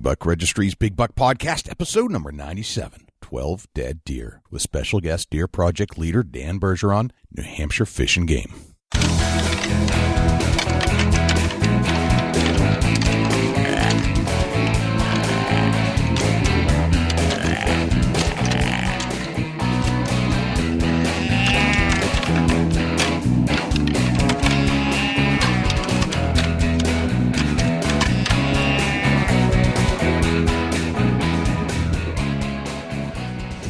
Buck Registry's Big Buck Podcast, episode number 97, 12 Dead Deer, with special guest Deer Project leader Dan Bergeron, New Hampshire Fish and Game.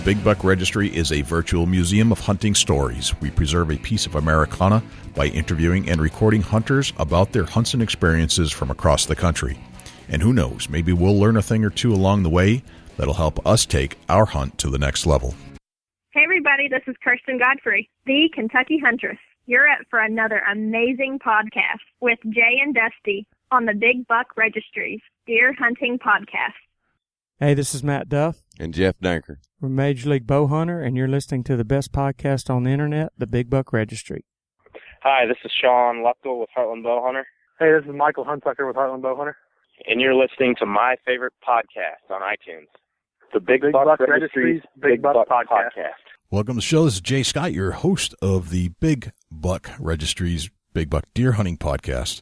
Big Buck Registry is a virtual museum of hunting stories. We preserve a piece of Americana by interviewing and recording hunters about their hunts and experiences from across the country. And who knows, maybe we'll learn a thing or two along the way that'll help us take our hunt to the next level. Hey everybody, this is Kirsten Godfrey, the Kentucky Huntress. You're up for another amazing podcast with Jay and Dusty on the Big Buck Registry's Deer Hunting Podcast. Hey, this is Matt Duff. And Jeff Danker. We're Major League Bow Hunter, and you're listening to the best podcast on the internet, the Big Buck Registry. Hi, this is Sean Lupkel with Heartland Bow Hunter. Hey, this is Michael Huntucker with Heartland Bow Hunter. And you're listening to my favorite podcast on iTunes, the Big Buck Registry's Big Buck Podcast. Welcome to the show. This is Jay Scott, your host of the Big Buck Registry's Big Buck Deer Hunting Podcast.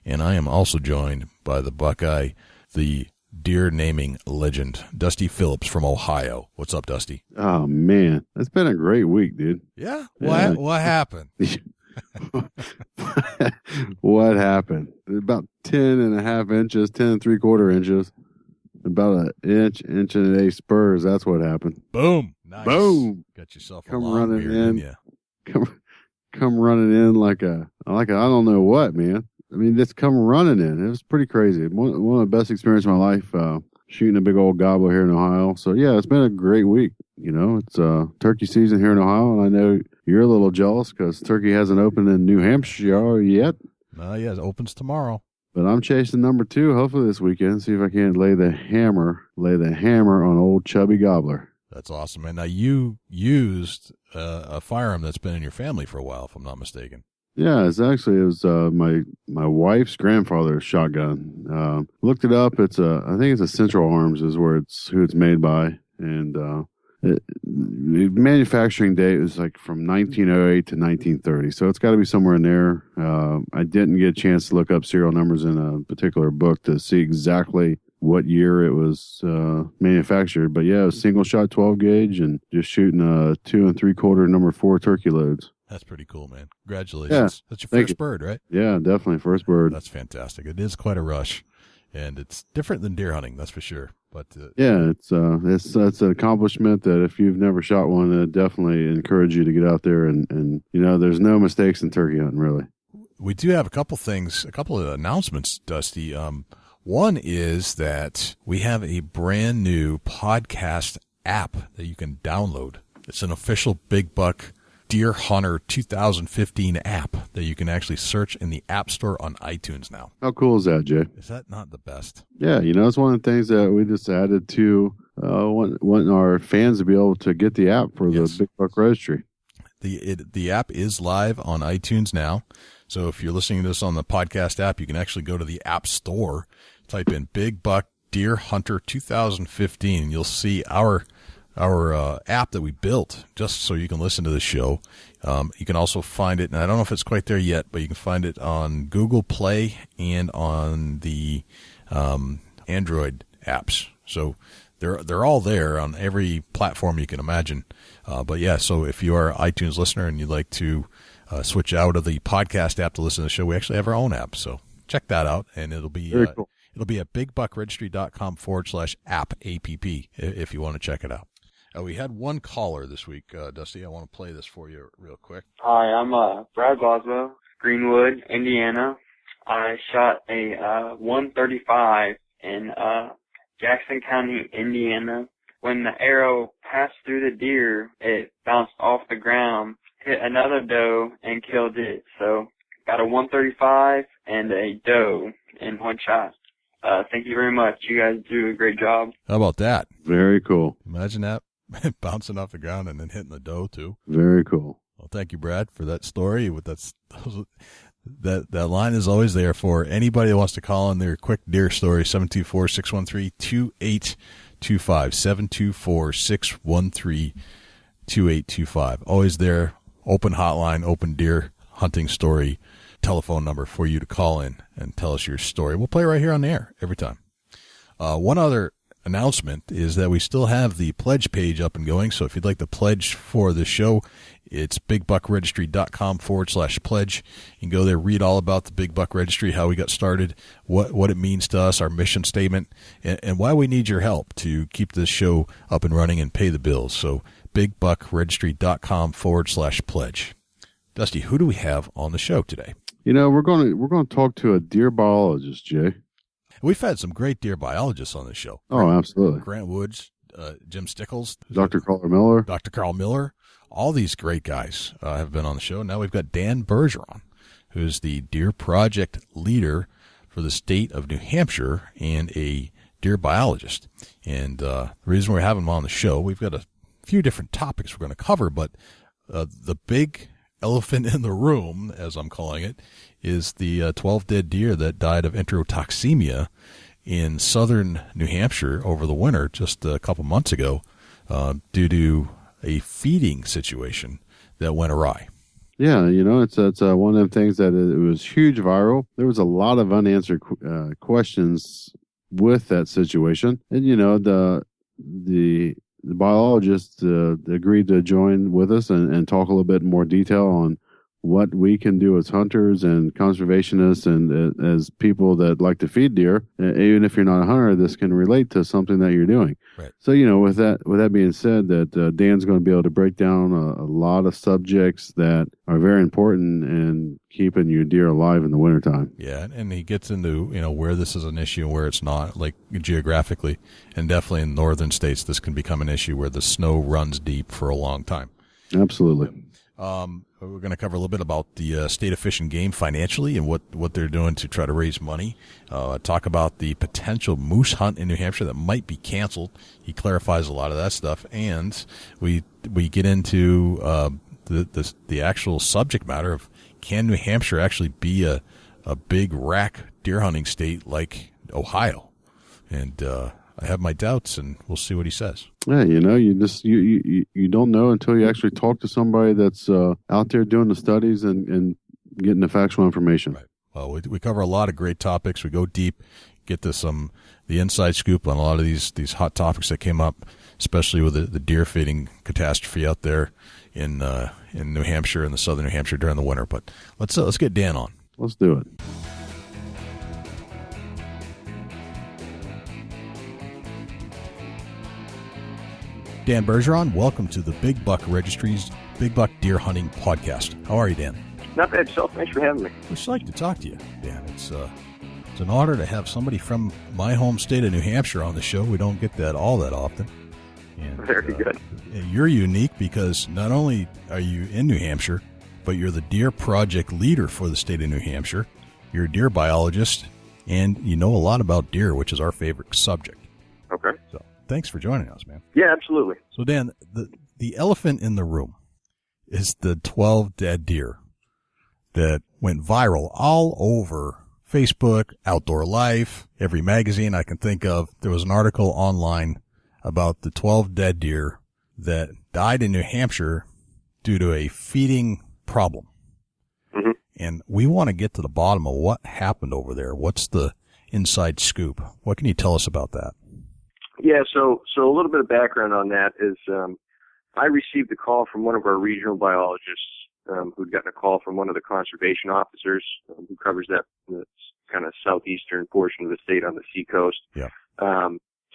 And I am also joined by the Buckeye, the deer naming legend, Dusty Phillips from Ohio. What's up, Dusty? Oh, man. It's been a great week, dude. Yeah? What happened? What happened? About 10.5 inches, 10 3/4 inches. About an inch and an 8 spurs. That's what happened. Boom. Nice. Boom. Got yourself a come long running beard, in. didn't Come running in like a I don't know what, man. I mean, just come running in. It was pretty crazy. One of the best experiences of my life, shooting a big old gobbler here in Ohio. So, yeah, it's been a great week. You know, it's turkey season here in Ohio, and I know you're a little jealous because turkey hasn't opened in New Hampshire yet. Yeah, it opens tomorrow. But I'm chasing number 2, hopefully this weekend, see if I can't lay the hammer on old chubby gobbler. That's awesome. And now you used a firearm that's been in your family for a while, if I'm not mistaken. Yeah, it was my wife's grandfather's shotgun. Looked it up. I think it's a Central Arms is who it's made by, and the manufacturing date is like from 1908 to 1930, so it's got to be somewhere in there. I didn't get a chance to look up serial numbers in a particular book to see exactly what year it was manufactured, but yeah, it was single shot 12 gauge and just shooting 2 3/4 number 4 turkey loads. That's pretty cool, man. Congratulations. Yeah, that's your first bird, right? Yeah, definitely first bird. That's fantastic. It is quite a rush, and it's different than deer hunting, that's for sure. But yeah, it's an accomplishment that if you've never shot one, I definitely encourage you to get out there and you know, there's no mistakes in turkey hunting, really. We do have a couple of announcements, Dusty. One is that we have a brand new podcast app that you can download. It's an official Big Buck Deer Hunter 2015 app that you can actually search in the App Store on iTunes now. How cool is that, Jay? Is that not the best? Yeah, you know, it's one of the things that we just added to want our fans to be able to get the app for the Big Buck Registry. The app is live on iTunes now. So if you're listening to this on the podcast app, you can actually go to the App Store, type in Big Buck Deer Hunter 2015, and you'll see our app that we built just so you can listen to the show. You can also find it, and I don't know if it's quite there yet, but you can find it on Google Play and on the Android apps. So they're all there on every platform you can imagine. But yeah, so if you are an iTunes listener and you'd like to switch out of the podcast app to listen to the show, we actually have our own app. So check that out, and it'll be very cool. It'll be at bigbuckregistry.com/app if you want to check it out. We had one caller this week, Dusty. I want to play this for you real quick. Hi, I'm Brad Boswell, Greenwood, Indiana. I shot a 135 in Jackson County, Indiana. When the arrow passed through the deer, it bounced off the ground, hit another doe, and killed it. So got a 135 and a doe in one shot. Thank you very much. You guys do a great job. How about that? Very cool. Imagine that. Bouncing off the ground and then hitting the doe too. Very cool. Well, thank you, Brad, for that story. That line is always there for anybody that wants to call in their quick deer story. 724-613-2825. 724-613-2825. Always there. Open hotline, open deer hunting story telephone number for you to call in and tell us your story. We'll play right here on the air every time. One other announcement is that we still have the pledge page up and going. So if you'd like to pledge for the show, it's bigbuckregistry.com/pledge. You can go there, read all about the Big Buck Registry, how we got started, what it means to us, our mission statement, and why we need your help to keep this show up and running and pay the bills. So bigbuckregistry.com/pledge. Dusty, who do we have on the show today? We're going to talk to a deer biologist, Jay. We've had some great deer biologists on the show. Oh, absolutely. Grant Woods, Jim Stickles, Dr. Carl Miller. All these great guys have been on the show. Now we've got Dan Bergeron, who's the Deer Project leader for the state of New Hampshire and a deer biologist. And the reason we're having him on the show, we've got a few different topics we're going to cover, but the big elephant in the room, as I'm calling it, is the 12 dead deer that died of enterotoxemia in southern New Hampshire over the winter just a couple months ago due to a feeding situation that went awry. Yeah, it's one of them things that it was huge viral. There was a lot of unanswered questions with that situation. And, the biologist agreed to join with us and talk a little bit more detail on what we can do as hunters and conservationists and as people that like to feed deer. Even if you're not a hunter, this can relate to something that you're doing. Right. So, with that being said, that Dan's going to be able to break down a lot of subjects that are very important in keeping your deer alive in the wintertime. Yeah, and he gets into, where this is an issue and where it's not, like geographically, and definitely in northern states, this can become an issue where the snow runs deep for a long time. Absolutely. We're going to cover a little bit about the state of Fish and Game financially and what they're doing to try to raise money. Talk about the potential moose hunt in New Hampshire that might be canceled. He clarifies a lot of that stuff, and we get into the actual subject matter of, can New Hampshire actually be a big rack deer hunting state like Ohio? And I have my doubts, and we'll see what he says. Yeah, you don't know until you actually talk to somebody that's out there doing the studies and getting the factual information. Right. Well, we cover a lot of great topics. We go deep, get to the inside scoop on a lot of these hot topics that came up, especially with the deer feeding catastrophe out there in New Hampshire and the southern New Hampshire during the winter. But let's get Dan on. Let's do it. Dan Bergeron, welcome to the Big Buck Registry's Big Buck Deer Hunting Podcast. How are you, Dan? Not bad, yourself. Thanks for having me. I'd just like to talk to you, Dan. It's an honor to have somebody from my home state of New Hampshire on the show. We don't get that all that often. And, Very good. You're unique because not only are you in New Hampshire, but you're the Deer Project leader for the state of New Hampshire. You're a deer biologist, and you know a lot about deer, which is our favorite subject. Okay. So thanks for joining us, man. Yeah, absolutely. So, Dan, the elephant in the room is the 12 dead deer that went viral all over Facebook, Outdoor Life, every magazine I can think of. There was an article online about the 12 dead deer that died in New Hampshire due to a feeding problem. Mm-hmm. And we want to get to the bottom of what happened over there. What's the inside scoop? What can you tell us about that? Yeah, so a little bit of background on that is I received a call from one of our regional biologists who'd gotten a call from one of the conservation officers who covers that kind of southeastern portion of the state on the seacoast. Yeah.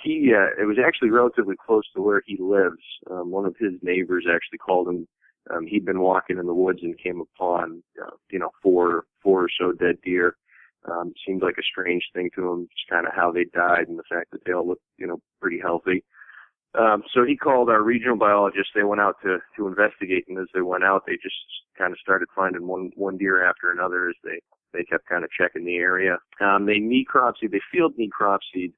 It was actually relatively close to where he lives. One of his neighbors actually called him. He'd been walking in the woods and came upon, four or so dead deer. Seemed like a strange thing to him, just kind of how they died and the fact that they all looked, pretty healthy. So he called our regional biologist. They went out to investigate, and as they went out, they just kind of started finding one deer after another as they kept kind of checking the area. They field necropsied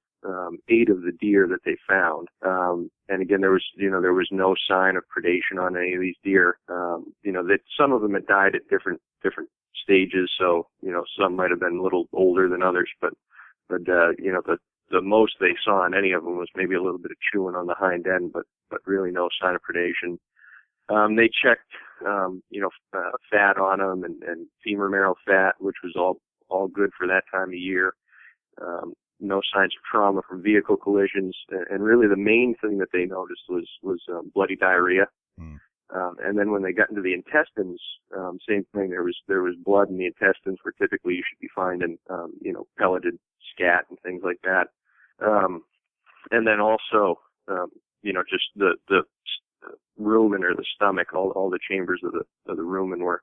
8 of the deer that they found. And again, there was no sign of predation on any of these deer. That some of them had died at different stages. So, some might have been a little older than others, but the most they saw in any of them was maybe a little bit of chewing on the hind end, but really no sign of predation. They checked, fat on them and femur marrow fat, which was all good for that time of year. No signs of trauma from vehicle collisions, and really the main thing that they noticed was bloody diarrhea. And then when they got into the intestines, same thing. There was blood in the intestines, where typically you should be finding, pelleted scat and things like that. And then also, just the rumen or the stomach, all the chambers of the rumen were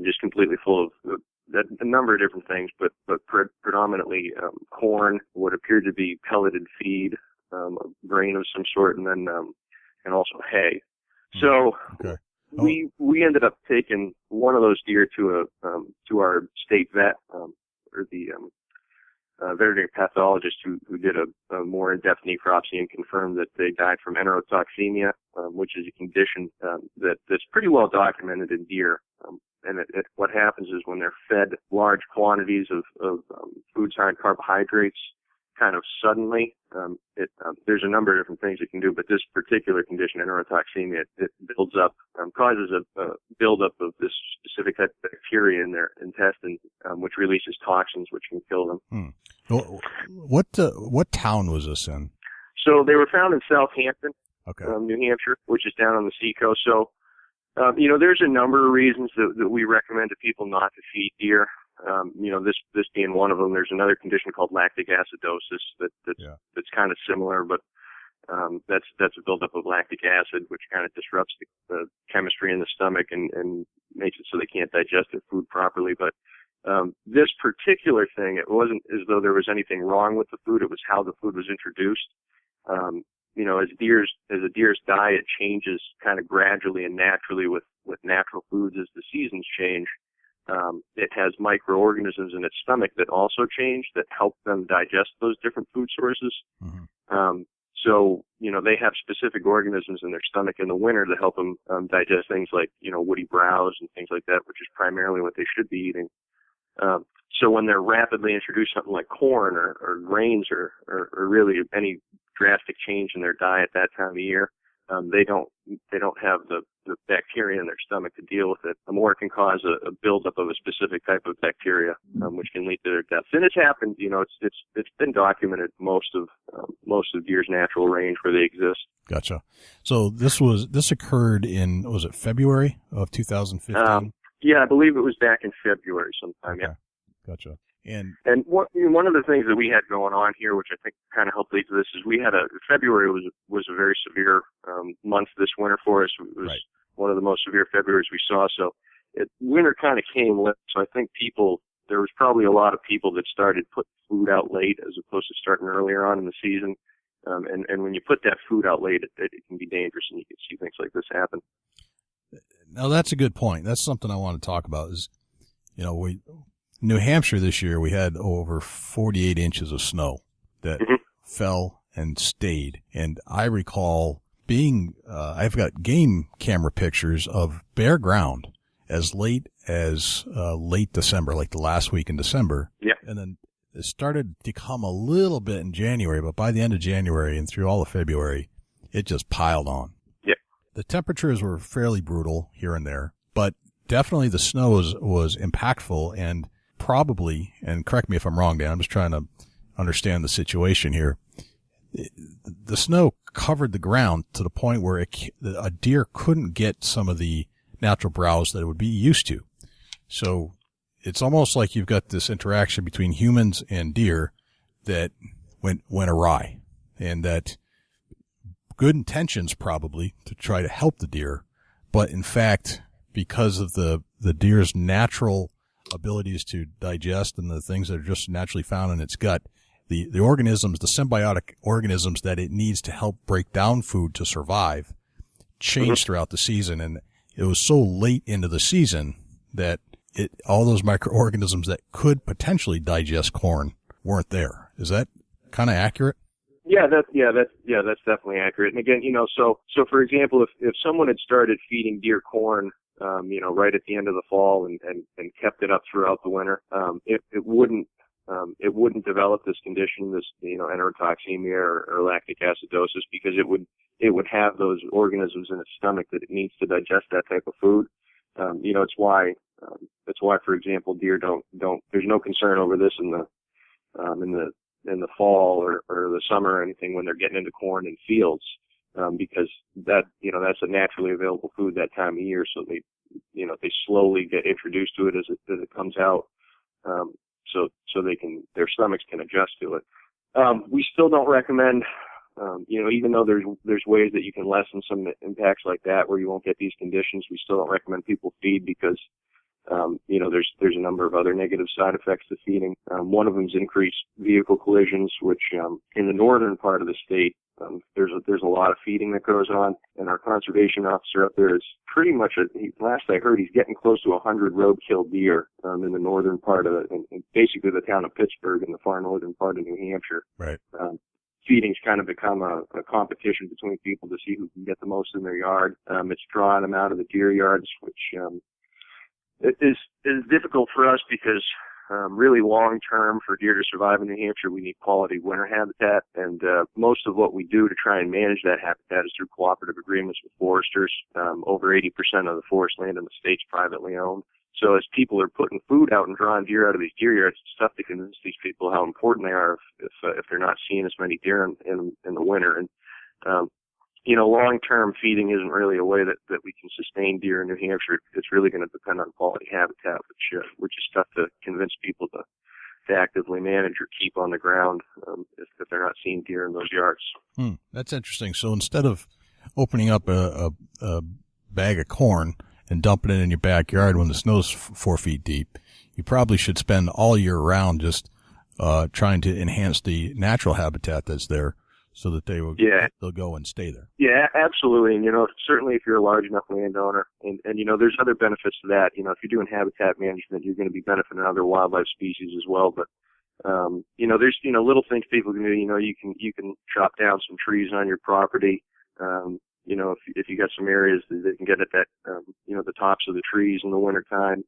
just completely full of a number of different things, but predominantly corn, what appeared to be pelleted feed, a grain of some sort, and then and also hay. So okay. we ended up taking one of those deer to our state vet, or the veterinary pathologist who did a more in-depth necropsy and confirmed that they died from Enterotoximia, which is a condition that's pretty well documented in deer. And what happens is when they're fed large quantities of foods high in carbohydrates, kind of suddenly, there's a number of different things it can do, but this particular condition, Enterotoxemia, it builds up, causes a buildup of this specific type of bacteria in their intestines, which releases toxins which can kill them. What town was this in? So they were found in Southampton, okay. New Hampshire, which is down on the seacoast. So, there's a number of reasons that we recommend to people not to feed deer. This being one of them. There's another condition called lactic acidosis that's kind of similar, but that's a buildup of lactic acid, which kind of disrupts the chemistry in the stomach and makes it so they can't digest their food properly. But this particular thing, it wasn't as though there was anything wrong with the food. It was how the food was introduced. As a deer's diet changes kind of gradually and naturally with natural foods as the seasons change, it has microorganisms in its stomach that also change, that help them digest those different food sources. Mm-hmm. So they have specific organisms in their stomach in the winter that help them digest things like, woody browse and things like that, which is primarily what they should be eating. So when they're rapidly introduced something like corn or grains or really any drastic change in their diet that time of year, they don't have the bacteria in their stomach to deal with it. Or it can cause a buildup of a specific type of bacteria, which can lead to their deaths. And it's happened. It's been documented most of deer's natural range where they exist. Gotcha. So this occurred in, was it February of 2015? Yeah, I believe it was back in February sometime. Okay. Yeah. Gotcha. And one of the things that we had going on here, which I think kind of helped lead to this, is we had February was a very severe month this winter for us. It was one of the most severe Februarys we saw. So winter kind of came late. So I think there was probably a lot of people that started putting food out late as opposed to starting earlier on in the season. And when you put that food out late, it can be dangerous, and you can see things like this happen. Now that's a good point. That's something I want to talk about. Is New Hampshire this year, we had over 48 inches of snow that fell and stayed. And I recall I've got game camera pictures of bare ground as late as late December, like the last week in December. Yeah. And then it started to come a little bit in January, but by the end of January and through all of February, it just piled on. Yeah. The temperatures were fairly brutal here and there, but definitely the snow was impactful, and probably, and correct me if I'm wrong, Dan, I'm just trying to understand the situation here. The snow covered the ground to the point where a deer couldn't get some of the natural browse that it would be used to. So it's almost like you've got this interaction between humans and deer that went awry, and that good intentions probably to try to help the deer, but in fact, because of the deer's natural abilities to digest and the things that are just naturally found in its gut, the organisms, the symbiotic organisms that it needs to help break down food to survive, changed throughout the season. And it was so late into the season that all those microorganisms that could potentially digest corn weren't there. Is that kind of accurate? Yeah, that's definitely accurate. And again, so for example, if someone had started feeding deer corn right at the end of the fall and kept it up throughout the winter, it wouldn't develop this condition, this, enterotoxemia or lactic acidosis, because it would have those organisms in its stomach that it needs to digest that type of food. It's why, for example, deer don't, there's no concern over this in the fall or the summer or anything when they're getting into corn and fields, because that's a naturally available food that time of year. So they slowly get introduced to it as it comes out. So their stomachs can adjust to it. We still don't recommend, even though there's ways that you can lessen some impacts like that where you won't get these conditions, we still don't recommend people feed because, there's a number of other negative side effects to feeding. One of them is increased vehicle collisions, which, in the northern part of the state, there's a lot of feeding that goes on, and our conservation officer up there is pretty much, last I heard, he's getting close to 100 roadkill deer, in the northern part of in basically the town of Pittsburgh in the far northern part of New Hampshire. Right. Feeding's kind of become a competition between people to see who can get the most in their yard. It's drawing them out of the deer yards, which, it is difficult for us because, really long term for deer to survive in New Hampshire, we need quality winter habitat, and most of what we do to try and manage that habitat is through cooperative agreements with foresters. Over 80% of the forest land in the state's privately owned. So as people are putting food out and drawing deer out of these deer yards, it's tough to convince these people how important they are if they're not seeing as many deer in the winter. And long-term feeding isn't really a way that we can sustain deer in New Hampshire. It's really going to depend on quality habitat, which is tough to convince people to actively manage or keep on the ground if they're not seeing deer in those yards. That's interesting. So instead of opening up a bag of corn and dumping it in your backyard when the snow's 4 feet deep, you probably should spend all year round just trying to enhance the natural habitat that's there, so that they'll go and stay there. Yeah, absolutely. And, certainly if you're a large enough landowner and there's other benefits to that. If you're doing habitat management, you're going to be benefiting other wildlife species as well. But, there's, little things people can do. You can chop down some trees on your property. If you got some areas that they can get at that, the tops of the trees in the wintertime.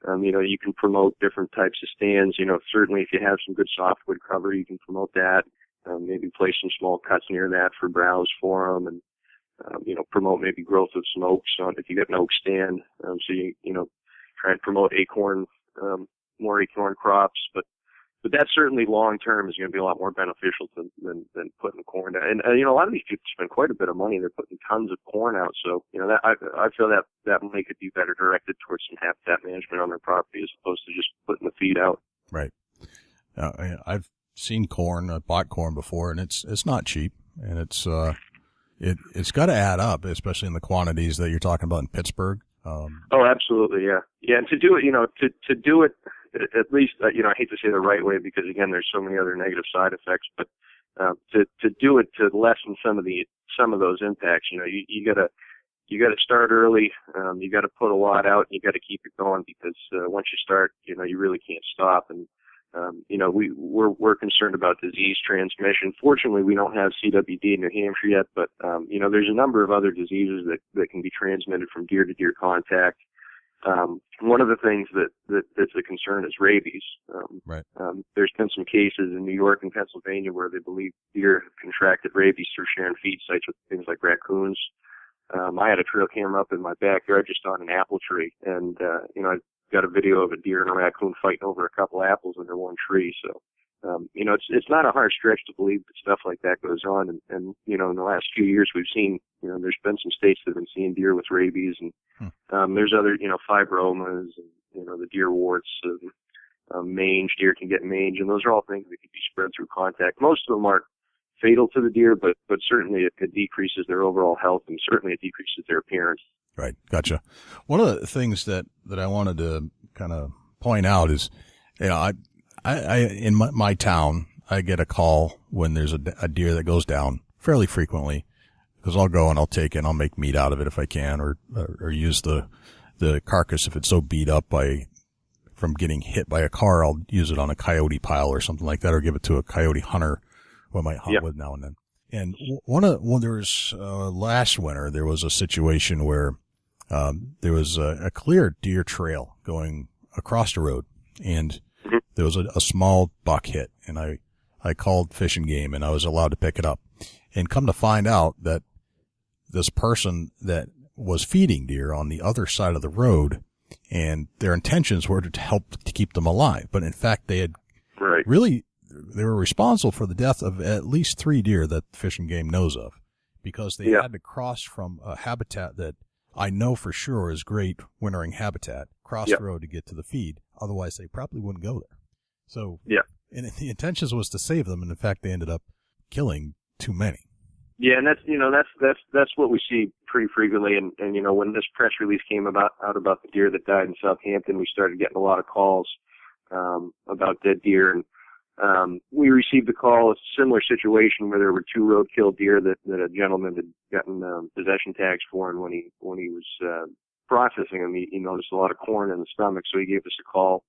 You can promote different types of stands. Certainly if you have some good softwood cover, you can promote that. Maybe place some small cuts near that for browse for them, and promote maybe growth of some oaks if you got an oak stand. So you try and promote more acorn crops, but that certainly long term is going to be a lot more beneficial than putting corn down. And a lot of these people spend quite a bit of money. They're putting tons of corn out, so that I feel that money could be better directed towards some habitat management on their property as opposed to just putting the feed out. Right. I've seen corn, I bought corn before, and it's not cheap, and it's got to add up, especially in the quantities that you're talking about in Pittsburgh. Oh, absolutely, yeah, and to do it, to do it at least, I hate to say the right way because again, there's so many other negative side effects, but to do it to lessen some of those impacts, you gotta start early. You gotta put a lot out, and you gotta keep it going because once you start, you really can't stop. And we're concerned about disease transmission. Fortunately, we don't have CWD in New Hampshire yet, but, there's a number of other diseases that can be transmitted from deer to deer contact. One of the things that's a concern is rabies. Right. There's been some cases in New York and Pennsylvania where they believe deer have contracted rabies through sharing feed sites with things like raccoons. I had a trail camera up in my backyard just on an apple tree, and, I got a video of a deer and a raccoon fighting over a couple apples under one tree. So, it's not a hard stretch to believe that stuff like that goes on. And in the last few years we've seen, there's been some states that have been seeing deer with rabies, and, there's other, fibromas and, the deer warts, mange, deer can get mange, and those are all things that can be spread through contact. Most of them aren't fatal to the deer, but certainly it decreases their overall health, and certainly it decreases their appearance. Right. Gotcha. One of the things that I wanted to kind of point out is, I in my town, I get a call when there's a deer that goes down fairly frequently, because I'll go and I'll take it and I'll make meat out of it if I can, or use the carcass if it's so beat up from getting hit by a car. I'll use it on a coyote pile or something like that, or give it to a coyote hunter who I might hunt with now and then. And there was last winter, there was a situation where there was a clear deer trail going across the road, and there was a small buck hit, and I called Fish and Game, and I was allowed to pick it up. And come to find out that this person that was feeding deer on the other side of the road, and their intentions were to help to keep them alive. But in fact, they had they were responsible for the death of at least 3 deer that Fish and Game knows of, because they had to cross from a habitat that I know for sure is great wintering habitat, cross the road to get to the feed. Otherwise, they probably wouldn't go there. So, and the intentions was to save them, and in fact, they ended up killing too many. Yeah, and that's what we see pretty frequently. And when this press release came out about the deer that died in Southampton, we started getting a lot of calls about dead deer. And we received a call, a similar situation where there were 2 roadkill deer that a gentleman had gotten possession tags for, and when he was processing them, he noticed a lot of corn in the stomach, so he gave us a call.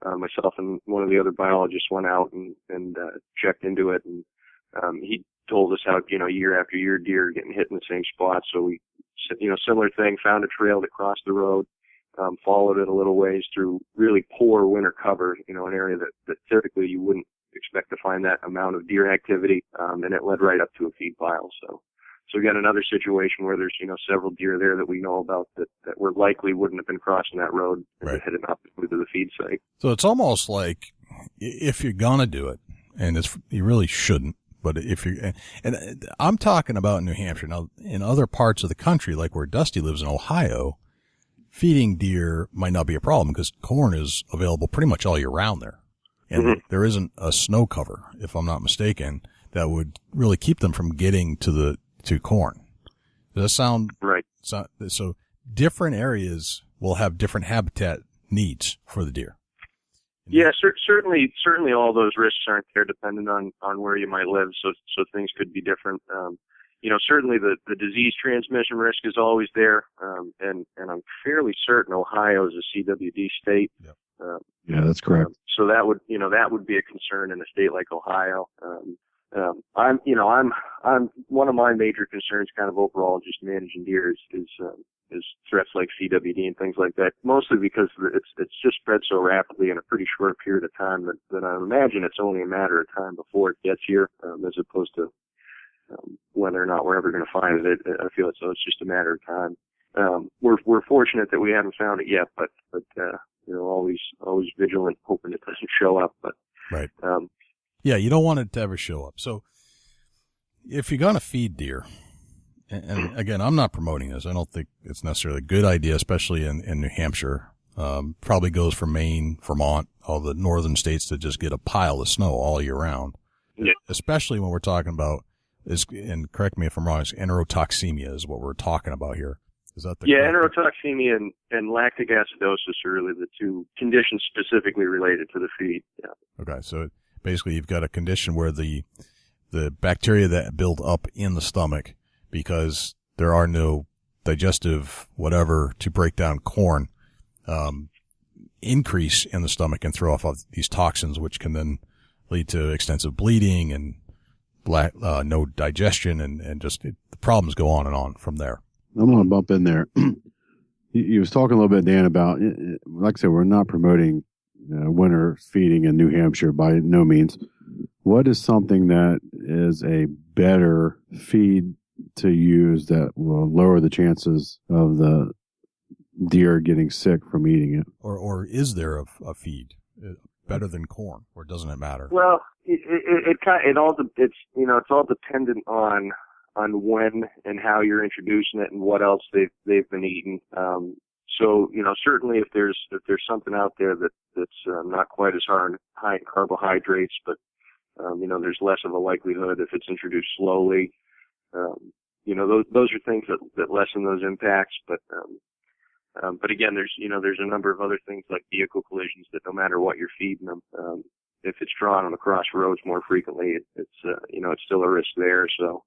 Myself and one of the other biologists went out and checked into it, and he told us how, year after year deer are getting hit in the same spot. So we, similar thing, found a trail that crossed the road, followed it a little ways through really poor winter cover, an area that typically you wouldn't expect to find that amount of deer activity, and it led right up to a feed pile. So we got another situation where there's, several deer there that we know about that were likely wouldn't have been crossing that road and headed up to the feed site. So it's almost like if you're gonna do it, and you really shouldn't, but if you're, and I'm talking about New Hampshire. Now, in other parts of the country, like where Dusty lives in Ohio, feeding deer might not be a problem because corn is available pretty much all year round there. And there isn't a snow cover, if I'm not mistaken, that would really keep them from getting to corn. Does that sound right? So different areas will have different habitat needs for the deer. Yeah, certainly all those risks aren't there depending on where you might live. So things could be different. Certainly the disease transmission risk is always there. And I'm fairly certain Ohio is a CWD state. Yep. Yeah, that's correct. So that would be a concern in a state like Ohio. I'm one of my major concerns kind of overall just managing deer is threats like CWD and things like that, mostly because it's just spread so rapidly in a pretty short period of time that I imagine it's only a matter of time before it gets here, as opposed to whether or not we're ever going to find it. I feel it's just a matter of time. We're fortunate that we haven't found it yet, but always vigilant, hoping it doesn't show up. But right. Yeah, you don't want it to ever show up. So if you're going to feed deer, and again, I'm not promoting this. I don't think it's necessarily a good idea, especially in New Hampshire. Probably goes for Maine, Vermont, all the northern states that just get a pile of snow all year round. Yeah. Especially when we're talking about, and correct me if I'm wrong, it's enterotoxemia is what we're talking about here. Is that the enterotoxemia and lactic acidosis are really the 2 conditions specifically related to the feed. Yeah. Okay, so basically you've got a condition where the bacteria that build up in the stomach, because there are no digestive whatever to break down corn, increase in the stomach and throw off these toxins, which can then lead to extensive bleeding and no digestion, and just the problems go on and on from there. I'm going to bump in there. You was talking a little bit, Dan, about, like I said, we're not promoting winter feeding in New Hampshire by no means. What is something that is a better feed to use that will lower the chances of the deer getting sick from eating it? Or is there a feed better than corn, or doesn't it matter? Well, it's all dependent on when and how you're introducing it and what else they've been eating. So certainly if there's something out there that's not quite as high in carbohydrates, but there's less of a likelihood if it's introduced slowly. Those are things that lessen those impacts. But again, there's a number of other things like vehicle collisions that no matter what you're feeding them, if it's drawn on the crossroads more frequently, it's still a risk there. So,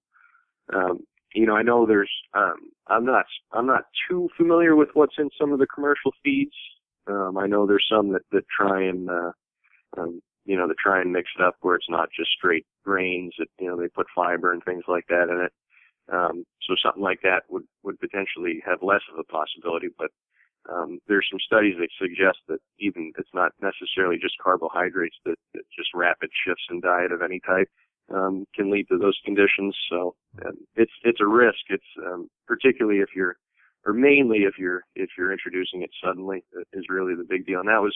I know there's, I'm not too familiar with what's in some of the commercial feeds. I know there's some that try and mix it up where it's not just straight grains. They put fiber and things like that in it. So something like that would potentially have less of a possibility, but there's some studies that suggest that even it's not necessarily just carbohydrates, that just rapid shifts in diet of any type can lead to those conditions. So it's a risk. It's particularly mainly if you're introducing it suddenly is really the big deal. And that was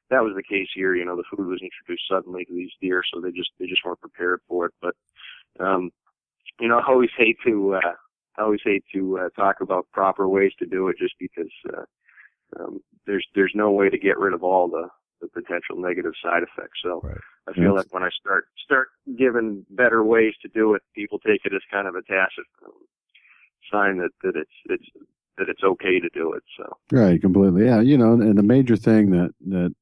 the case here. You know, the food was introduced suddenly to these deer, so they just weren't prepared for it. But you know, I always hate to talk about proper ways to do it, just because there's no way to get rid of all the potential negative side effects. So right. I feel like when I start giving better ways to do it, people take it as kind of a tacit sign that it's okay to do it. So right, completely, yeah. You know, and the major thing that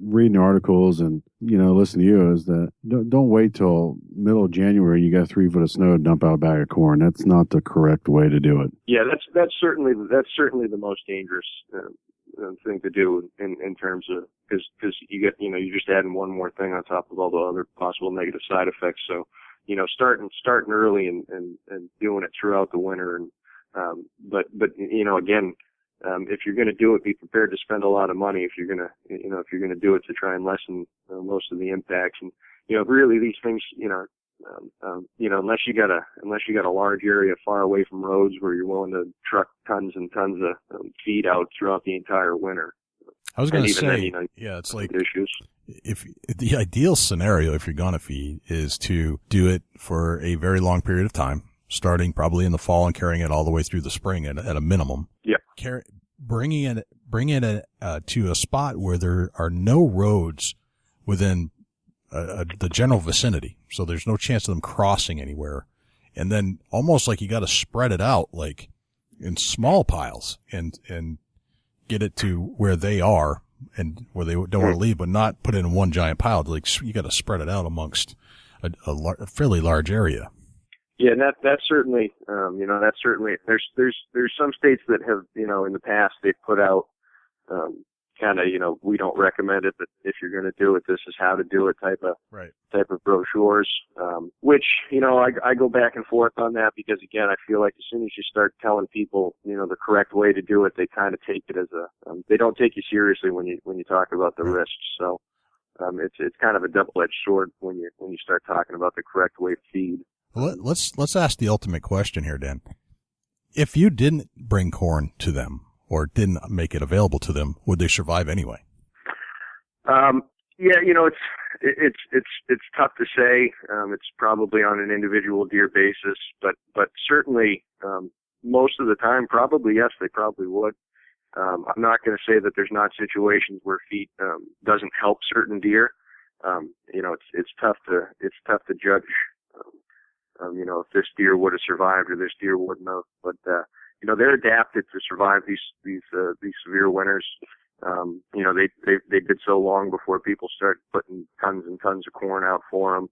reading articles and listening to you is that don't wait till middle of January. You got 3 foot of snow to dump out a bag of corn. That's not the correct way to do it. Yeah, that's certainly the most dangerous thing to do in terms of because you're just adding one more thing on top of all the other possible negative side effects. So starting early and doing it throughout the winter and but again. If you're going to do it, be prepared to spend a lot of money. If you're going to do it to try and lessen most of the impacts, and really these things, unless you got a large area far away from roads where you're willing to truck tons and tons of feed out throughout the entire winter. I was going to say, it's like issues. If the ideal scenario, if you're going to feed, is to do it for a very long period of time, starting probably in the fall and carrying it all the way through the spring at a minimum. Yeah. Bringing it to a spot where there are no roads within the general vicinity, so there's no chance of them crossing anywhere. And then almost like you got to spread it out, like in small piles, and get it to where they are and where they don't want to leave, but not put it in one giant pile. Like you got to spread it out amongst a fairly large area. Yeah, and that's certainly, there's some states that have, in the past they've put out, we don't recommend it, but if you're going to do it, this is how to do it type of brochures, which, I go back and forth on that because again, I feel like as soon as you start telling people, the correct way to do it, they kind of take it as they don't take you seriously when you talk about the risks. So, it's kind of a double-edged sword when you start talking about the correct way to feed. Well, let's ask the ultimate question here, Dan. If you didn't bring corn to them or didn't make it available to them, would they survive anyway? Yeah, it's tough to say. It's probably on an individual deer basis, but certainly most of the time, probably yes, they probably would. I'm not going to say that there's not situations where feed doesn't help certain deer. It's tough to judge. If this deer would have survived or this deer wouldn't have, but they're adapted to survive these severe winters. They did so long before people started putting tons and tons of corn out for them.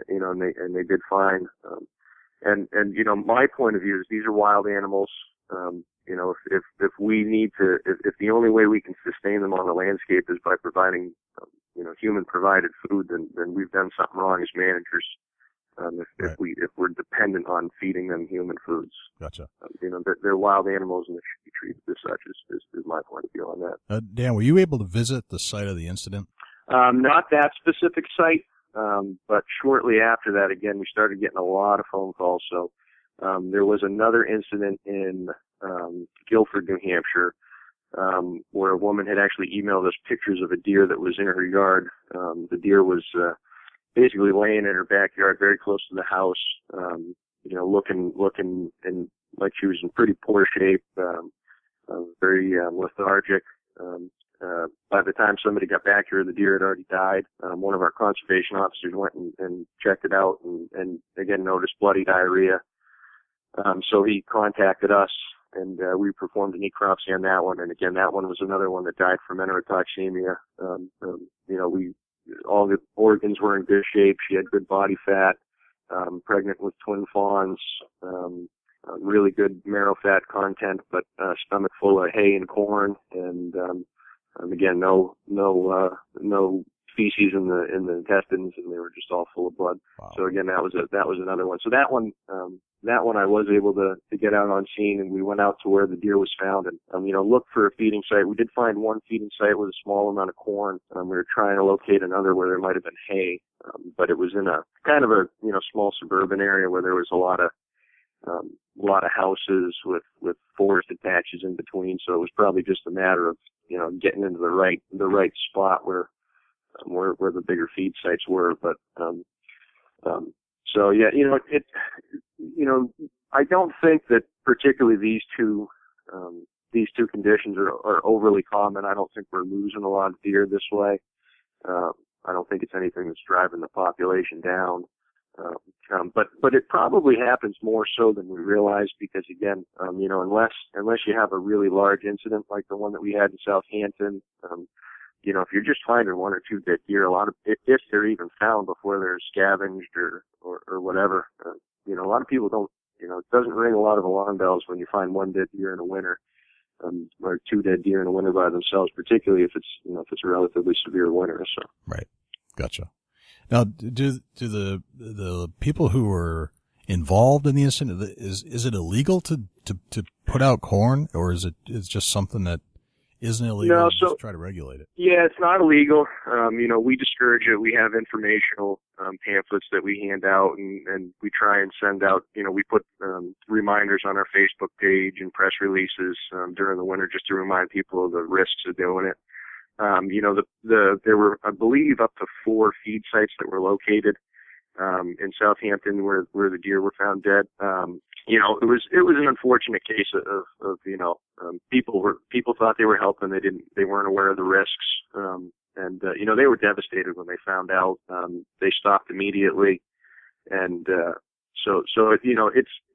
And they did fine. And my point of view is these are wild animals. If we need to, if the only way we can sustain them on the landscape is by providing, human provided food, then we've done something wrong as managers. If we're dependent on feeding them human foods. Gotcha. They're wild animals and they should be treated as such is my point of view on that. Dan, were you able to visit the site of the incident? Not that specific site, but shortly after that, again, we started getting a lot of phone calls. So, there was another incident in, Guilford, New Hampshire, where a woman had actually emailed us pictures of a deer that was in her yard. The deer was, basically laying in her backyard very close to the house, looking and like she was in pretty poor shape, very lethargic. By the time somebody got back here, the deer had already died. One of our conservation officers went and checked it out and again noticed bloody diarrhea. So he contacted us and we performed a necropsy on that one. And again, that one was another one that died from enterotoxemia. All the organs were in good shape. She had good body fat, pregnant with twin fawns, really good marrow fat content, but stomach full of hay and corn, and again, no feces in the intestines, and they were just all full of blood. Wow. So again, that was another one. So that one I was able to get out on scene, and we went out to where the deer was found and, looked for a feeding site. We did find one feeding site with a small amount of corn. We were trying to locate another where there might have been hay, but it was in a kind of a, small suburban area where there was a lot of houses with forested patches in between. So it was probably just a matter of, getting into the right spot where the bigger feed sites were. But, so yeah, I don't think that particularly these two conditions are overly common. I don't think we're losing a lot of deer this way. I don't think it's anything that's driving the population down. But it probably happens more so than we realize because again, unless you have a really large incident like the one that we had in Southampton, if you're just finding one or two dead deer, if they're even found before they're scavenged or whatever, a lot of people don't, it doesn't ring a lot of alarm bells when you find one dead deer in a winter, or two dead deer in a winter by themselves, particularly if it's a relatively severe winter. So. Right. Gotcha. Now, do the people who were involved in the incident, is it illegal to put out corn, or is it just something that isn't illegal? No, just try to regulate it. Yeah, it's not illegal. We discourage it. We have informational pamphlets that we hand out, and we try and send out. We put reminders on our Facebook page and press releases during the winter just to remind people of the risks of doing it. There were, I believe, up to 4 feed sites that were located in Southampton where the deer were found dead. It was an unfortunate case of people thought they were helping, they weren't aware of the risks, and they were devastated when they found out. They stopped immediately, and so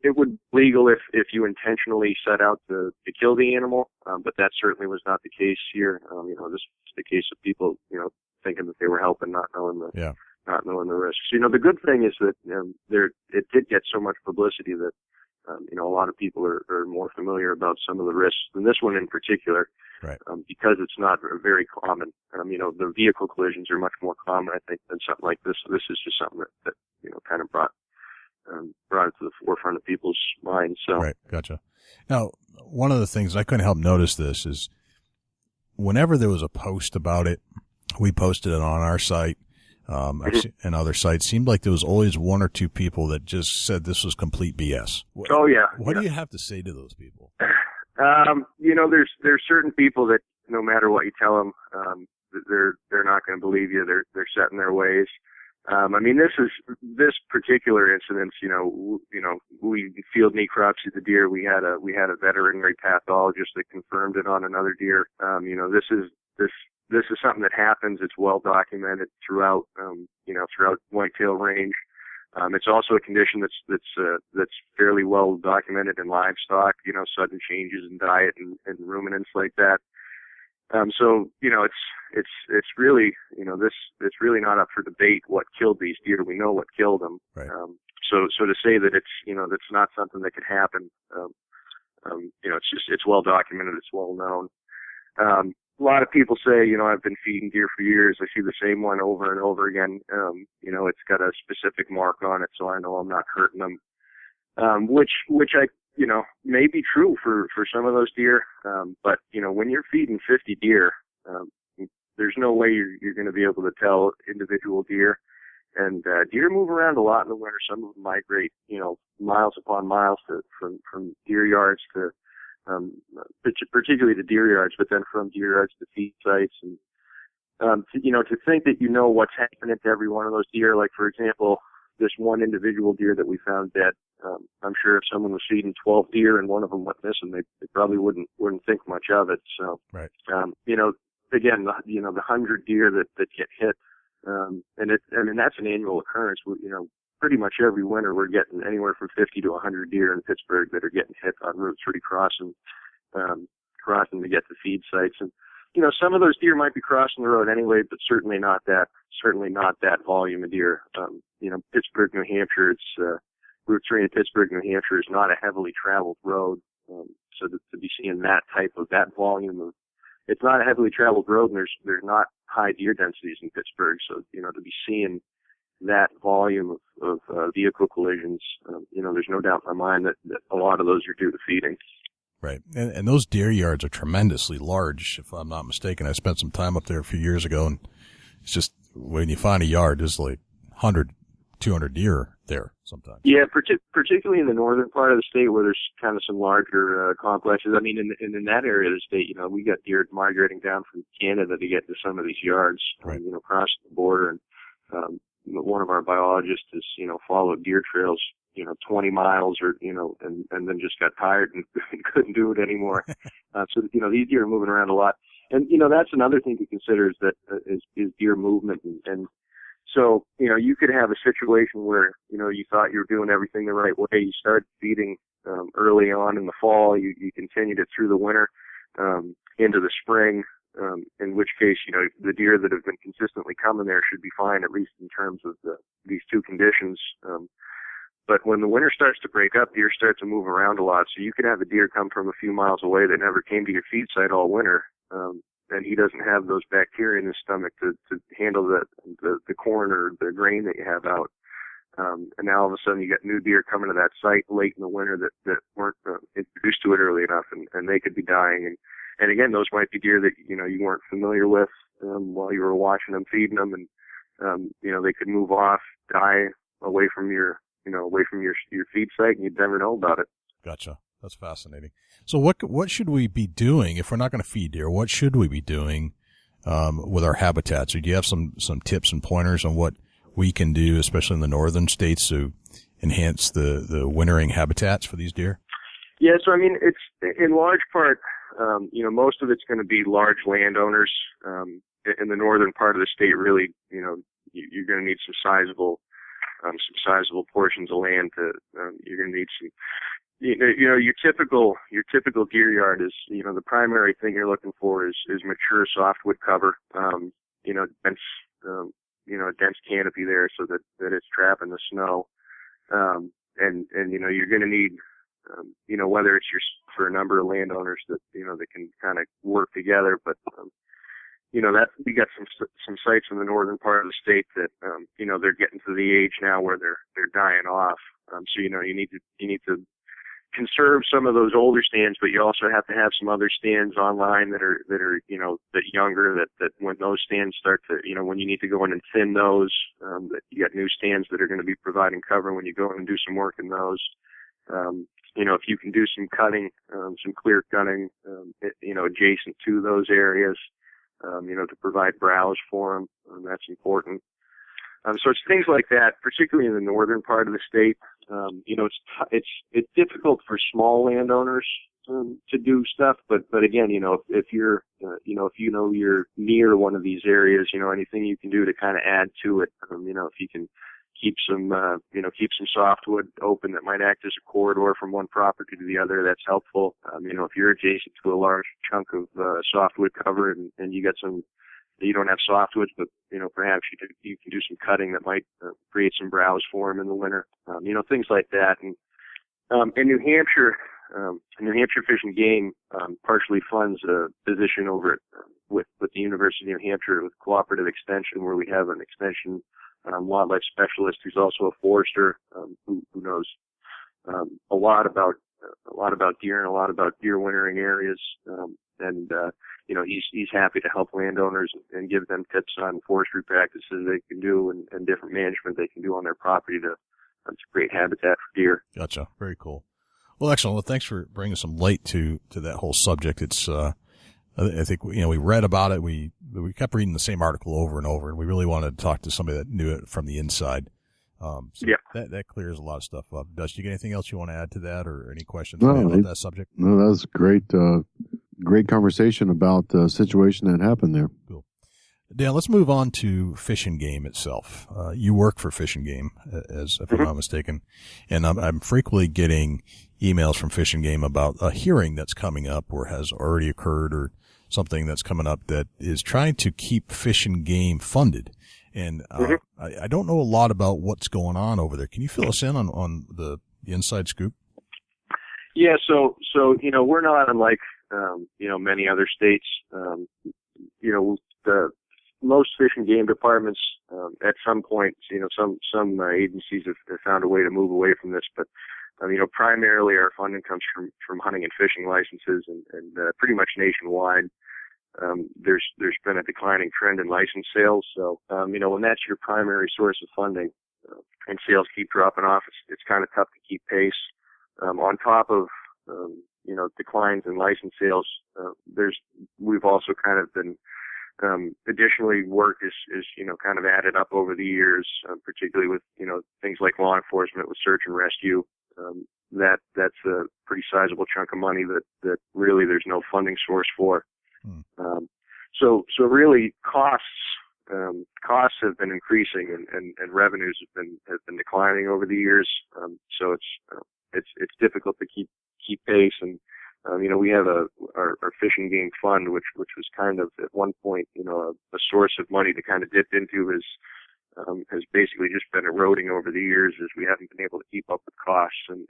it would be legal if you intentionally set out to kill the animal, but that certainly was not the case here. This was the case of people thinking that they were helping, not knowing the risks. The good thing is that it did get so much publicity that a lot of people are more familiar about some of the risks, and this one in particular, right? Because it's not very common. The vehicle collisions are much more common, I think, than something like this. So this is just something that kind of brought it to the forefront of people's minds. So. Right, gotcha. Now, one of the things I couldn't help notice this is whenever there was a post about it, we posted it on our site. And other sites, seemed like there was always 1 or 2 people that just said this was complete BS. What do you have to say to those people? There's certain people that no matter what you tell them, they're not going to believe you. They're set in their ways. This particular incident. We field necropsy the deer. We had a veterinary pathologist that confirmed it on another deer. This is something that happens. It's well documented throughout whitetail range. It's also a condition that's fairly well documented in livestock. Sudden changes in diet and ruminants like that. It's really it's really not up for debate what killed these deer. We know what killed them. Right. So to say that that's not something that could happen. It's well documented. It's well known. A lot of people say, I've been feeding deer for years. I see the same one over and over again. It's got a specific mark on it, so I know I'm not hurting them. Which I, may be true for some of those deer. But, when you're feeding 50 deer, there's no way you're going to be able to tell individual deer. And, deer move around a lot in the winter. Some of them migrate, miles upon miles from deer yards to, particularly the deer yards, but then from deer yards to feed sites, and to think that what's happening to every one of those deer. Like for example, this one individual deer that we found dead. I'm sure if someone was feeding 12 deer and one of them went missing, they probably wouldn't think much of it. So, right. Again, the 100 deer that get hit, and that's an annual occurrence. Pretty much every winter we're getting anywhere from 50 to 100 deer in Pittsburgh that are getting hit on Route 3 crossing to get to feed sites. And, some of those deer might be crossing the road anyway, but certainly not that volume of deer. Pittsburgh, New Hampshire, it's, Route 3 in Pittsburgh, New Hampshire is not a heavily traveled road. So to be seeing that volume it's not a heavily traveled road, and there's not high deer densities in Pittsburgh. So, to be seeing that volume of vehicle collisions, there's no doubt in my mind that a lot of those are due to feeding. Right. And those deer yards are tremendously large, if I'm not mistaken. I spent some time up there a few years ago, and it's just, when you find a yard, there's like 100, 200 deer there sometimes. Yeah, particularly in the northern part of the state where there's kind of some larger complexes. I mean, in that area of the state, we got deer migrating down from Canada to get to some of these yards, right. Across the border. And one of our biologists has, followed deer trails, 20 miles or, and then just got tired and couldn't do it anymore. So, these deer are moving around a lot. And, that's another thing to consider is that, is deer movement. And so, you could have a situation where, you thought you were doing everything the right way. You started feeding, early on in the fall. You continued it through the winter, into the spring. In which case, the deer that have been consistently coming there should be fine, at least in terms of these two conditions. But when the winter starts to break up, deer start to move around a lot. So you could have a deer come from a few miles away that never came to your feed site all winter, and he doesn't have those bacteria in his stomach to handle the corn or the grain that you have out. And now all of a sudden you got new deer coming to that site late in the winter that weren't introduced to it early enough, and they could be dying. And again, those might be deer that, you weren't familiar with, while you were watching them, feeding them, and, they could move off, die away from your feed site, and you'd never know about it. Gotcha. That's fascinating. So what should we be doing if we're not going to feed deer? What should we be doing, with our habitats? Or do you have some tips and pointers on what we can do, especially in the northern states, to enhance the wintering habitats for these deer? Yeah. So, I mean, it's in large part, most of it's going to be large landowners, in the northern part of the state. Really, you're going to need some sizable portions of land you're going to need some, your typical deer yard is, the primary thing you're looking for is mature softwood cover, dense, a dense canopy there so that it's trapping the snow. And you're going to need, whether it's for a number of landowners that, that can kind of work together, but, that we got some sites in the northern part of the state that, they're getting to the age now where they're dying off. So, you need to conserve some of those older stands, but you also have to have some other stands online that are, that younger, that when those stands start to, when you need to go in and thin those, that you got new stands that are going to be providing cover when you go in and do some work in those. If you can do some cutting, some clear cutting, adjacent to those areas, to provide browse for them, that's important. So it's things like that, particularly in the northern part of the state. It's difficult for small landowners to do stuff, but again, if you're you're near one of these areas, anything you can do to kind of add to it, if you can keep some softwood open that might act as a corridor from one property to the other, that's helpful. If you're adjacent to a large chunk of softwood cover and you got some, you don't have softwoods, but perhaps you can do some cutting that might create some browse for them in the winter. Things like that. And in New Hampshire Fish and Game partially funds a position over with the University of New Hampshire with Cooperative Extension, where we have an extension wildlife specialist who's also a forester who knows a lot about deer and a lot about deer wintering areas. He's happy to help landowners and give them tips on forestry practices they can do and different management they can do on their property to create habitat for deer. Gotcha. Very cool. Well, excellent. Well, thanks for bringing some light to that whole subject. It's, I think, we read about it. We kept reading the same article over and over, and we really wanted to talk to somebody that knew it from the inside. Yeah. That clears a lot of stuff up. Dust, you got anything else you want to add to that, or any questions about that subject? No, that was great. Great conversation about the situation that happened there. Cool. Dan, let's move on to Fish and Game itself. You work for Fish and Game, if I'm not mistaken, and I'm frequently getting emails from Fish and Game about a hearing that's coming up or has already occurred, or something that's coming up that is trying to keep Fish and Game funded. And I don't know a lot about what's going on over there. Can you fill us in on the inside scoop? Yeah, so we're not unlike many other states. Most fish and game departments, at some point, some agencies have found a way to move away from this, but primarily our funding comes from hunting and fishing licenses, and pretty much nationwide. There's been a declining trend in license sales. So, when that's your primary source of funding, and sales keep dropping off, it's kind of tough to keep pace. On top of, declines in license sales, we've also kind of been, additionally work is kind of added up over the years, particularly with, things like law enforcement with search and rescue. That's a pretty sizable chunk of money that really there's no funding source for. So really costs have been increasing and revenues have been declining over the years. So it's difficult to keep pace. And, we have our fish and game fund, which was kind of at one point, a source of money to kind of dip into has basically just been eroding over the years as we haven't been able to keep up with costs and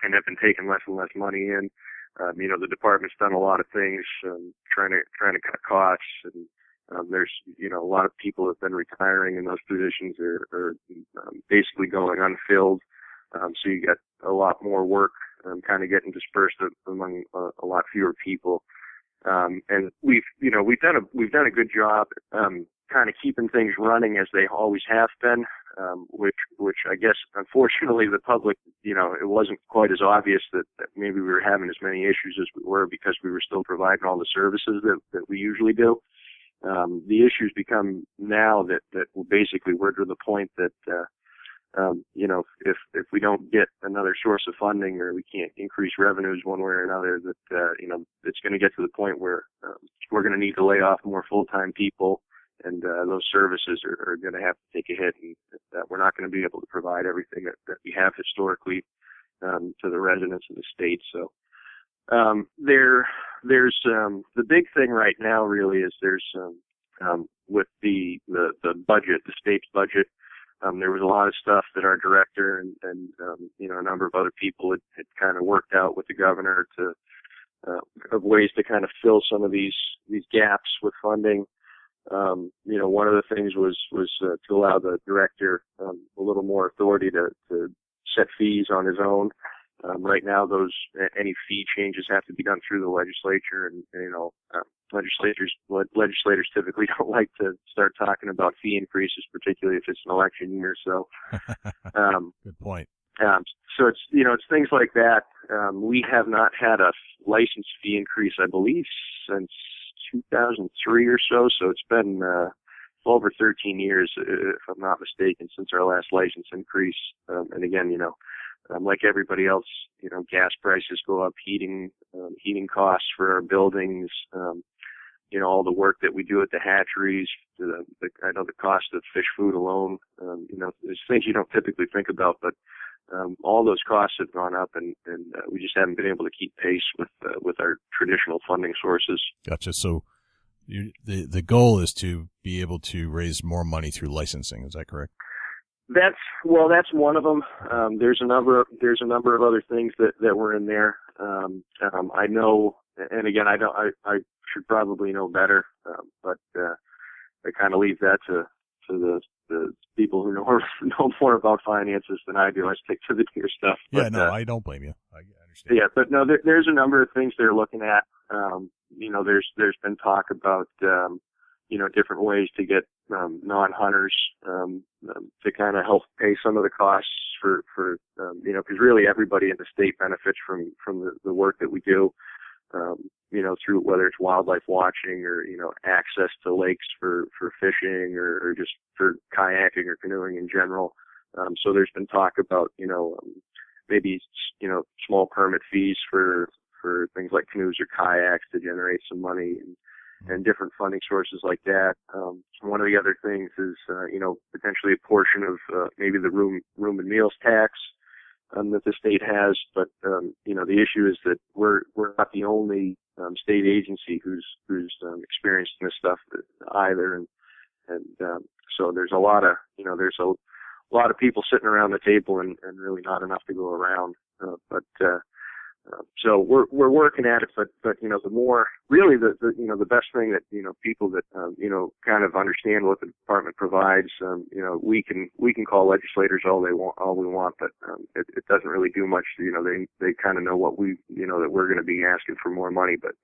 have been taking less and less money in. The department's done a lot of things, trying to cut costs, and there's a lot of people have been retiring in those positions or basically going unfilled. So you get a lot more work kind of getting dispersed among a lot fewer people. And we've done a good job kind of keeping things running as they always have been, which I guess unfortunately the public, it wasn't quite as obvious that maybe we were having as many issues as we were because we were still providing all the services that we usually do. The issues become now that basically we're to the point that if we don't get another source of funding or we can't increase revenues one way or another, that it's going to get to the point where we're going to need to lay off more full-time people, and those services are going to have to take a hit, and that we're not going to be able to provide everything that we have historically to the residents of the state. So there's the big thing right now really is there's with the budget, the state's budget. There was a lot of stuff that our director and a number of other people had kind of worked out with the governor of ways to kind of fill some of these gaps with funding. One of the things was to allow the director a little more authority to set fees on his own. Right now, any fee changes have to be done through the legislature, and legislators typically don't like to start talking about fee increases, particularly if it's an election year. So, good point. So it's things like that. We have not had a license fee increase, I believe, since 2003 or so. So it's been 12 or 13 years, if I'm not mistaken, since our last license increase. And again, like everybody else, gas prices go up, heating costs for our buildings, all the work that we do at the hatcheries, I know the cost of fish food alone, there's things you don't typically think about, but all those costs have gone up, and we just haven't been able to keep pace with our traditional funding sources. Gotcha. So the goal is to be able to raise more money through licensing. Is that correct? That's one of them. There's a number of other things that were in there. I know, and again, I should probably know better, but I kind of leave that to the people who know more about finances than I do. I stick to the deer stuff. Yeah, but, no, I don't blame you. I understand. Yeah, but no, there's a number of things they're looking at. There's been talk about different ways to get non-hunters to kind of help pay some of the costs for because really everybody in the state benefits from the work that we do, through whether it's wildlife watching or access to lakes for fishing or just for kayaking or canoeing in general. So there's been talk about maybe small permit fees for things like canoes or kayaks to generate some money and different funding sources like that. One of the other things is, potentially a portion of maybe the room and meals tax that the state has. But, the issue is that we're not the only state agency who's experienced this stuff either. And so there's a lot of people sitting around the table and really not enough to go around. But So we're working at it, but the more really the best thing that people that kind of understand what the department provides, we can call legislators all we want, but it doesn't really do much. They kind of know what that we're going to be asking for more money, but